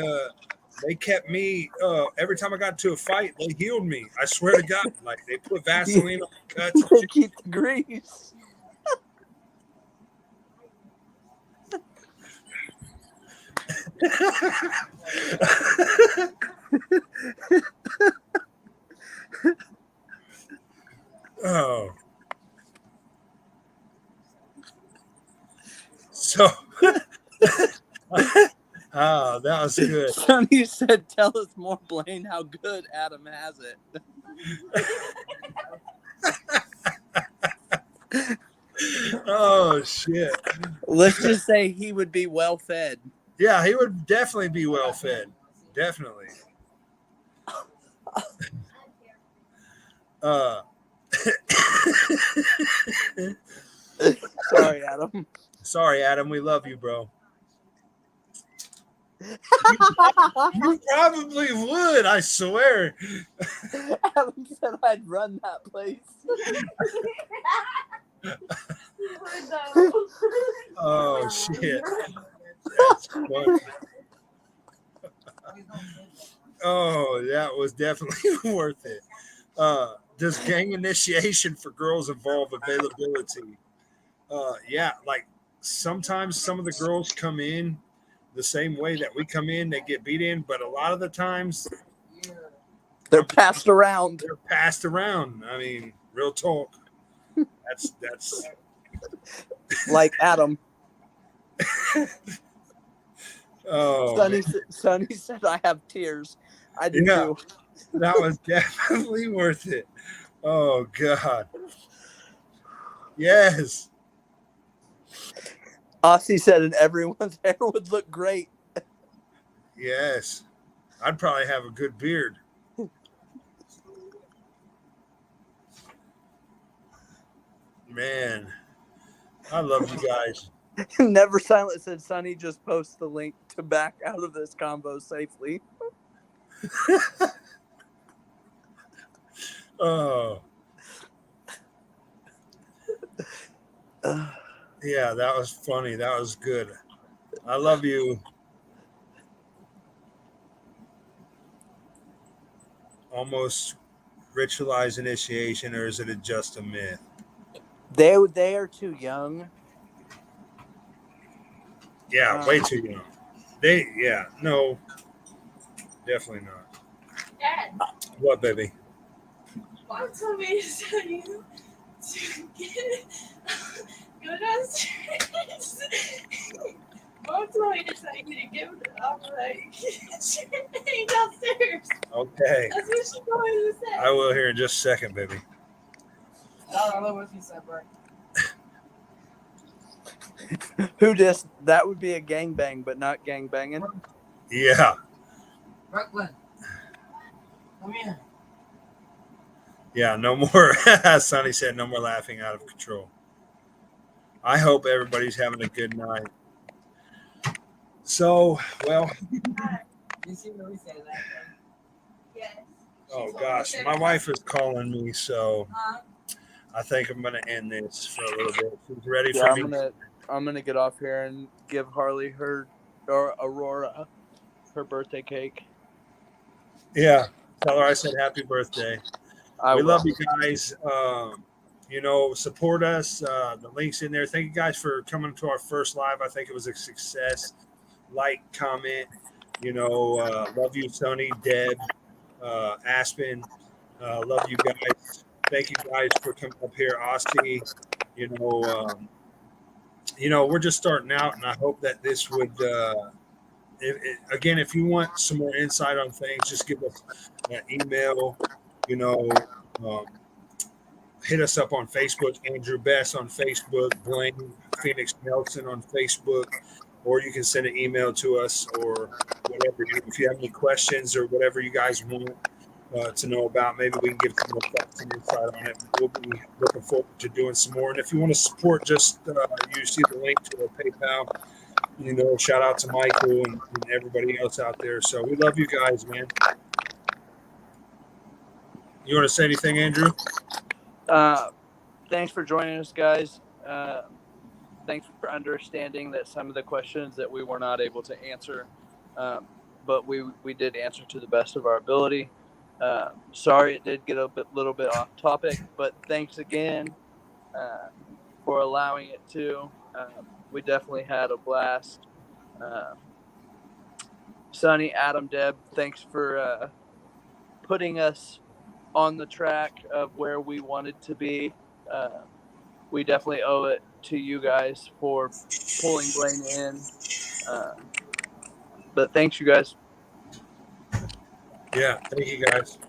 S1: They kept me. Every time I got into a fight, they healed me. I swear to God, like they put Vaseline on the cuts.
S2: They keep the grease.
S1: Oh, so oh, that was good.
S2: Sonny said, "Tell us more, Blaine, how good Adam has it."
S1: Oh shit!
S2: Let's just say he would be well fed.
S1: Yeah, he would definitely be well fed. Definitely.
S2: Sorry, Adam.
S1: Sorry, Adam. We love you, bro. You probably would. I swear.
S2: Adam said I'd run that place.
S1: Oh shit! That's funny. Oh, that was definitely worth it. Does gang initiation for girls involve availability? Yeah, like sometimes some of the girls come in the same way that we come in, they get beat in, but a lot of the times
S2: They're passed around.
S1: they're passed around. I mean, real talk. That's
S2: Like Adam.
S1: oh
S2: Sonny said I have tears. I do
S1: Yeah.
S2: too.
S1: that was definitely worth it. Oh God. Yes.
S2: Aussie said, and everyone's hair would look great.
S1: Yes. I'd probably have a good beard. Man, I love you guys.
S2: Never Silent said, Sonny, just post the link to back out of this combo safely.
S1: Oh. Yeah, that was funny. That was good. I love you. Almost ritualized initiation, or is it just a myth?
S2: They are too young.
S1: Yeah, way too young. No, definitely not.
S4: Dad,
S1: What, baby?
S4: Mom told me to tell you to go downstairs. Mom told me to tell you to give it up, like, your downstairs.
S1: Okay,
S4: That's what she told me to say.
S1: I will here in just a second, baby.
S4: I don't know what you said, bro.
S2: Who just, that would be a gangbang, but not gangbanging.
S1: Yeah,
S4: Brooklyn, come here.
S1: yeah, no more. Sonny said, no more laughing out of control. I hope everybody's having a good night. So, well,
S4: You see what we say that? Yes.
S1: oh gosh, my wife is calling me, so
S4: Huh?
S1: I think I'm gonna end this for a little bit. She's ready
S2: Yeah,
S1: for me.
S2: I'm gonna get off here and give Harley or Aurora her birthday cake.
S1: Yeah, tell her I said happy birthday. We love you guys. Support us. The link's in there. Thank you guys for coming to our first live. I think it was a success. Like, comment. Love you, Sonny, Deb, Aspen. Love you guys. Thank you guys for coming up here, Austin. We're just starting out, and I hope that this would. If you want some more insight on things, just give us an email. hit us up on Facebook, Andrew Best on Facebook, Blaine Phoenix Nelson on Facebook, or you can send an email to us or whatever. If you have any questions or whatever you guys want to know about, maybe we can give some more thoughts and insight on it. We'll be looking forward to doing some more. And if you want to support, just you see the link to our PayPal. Shout out to Michael and everybody else out there. So we love you guys, man. You want to say anything, Andrew?
S2: Thanks for joining us, guys. Thanks for understanding that some of the questions that we were not able to answer, but we did answer to the best of our ability. Sorry it did get a little bit off topic, but thanks again for allowing it to. We definitely had a blast. Sonny, Adam, Deb, thanks for putting us on the track of where we wanted to be. We definitely owe it to you guys for pulling Blaine in. But thanks, you guys.
S1: Yeah, thank you guys.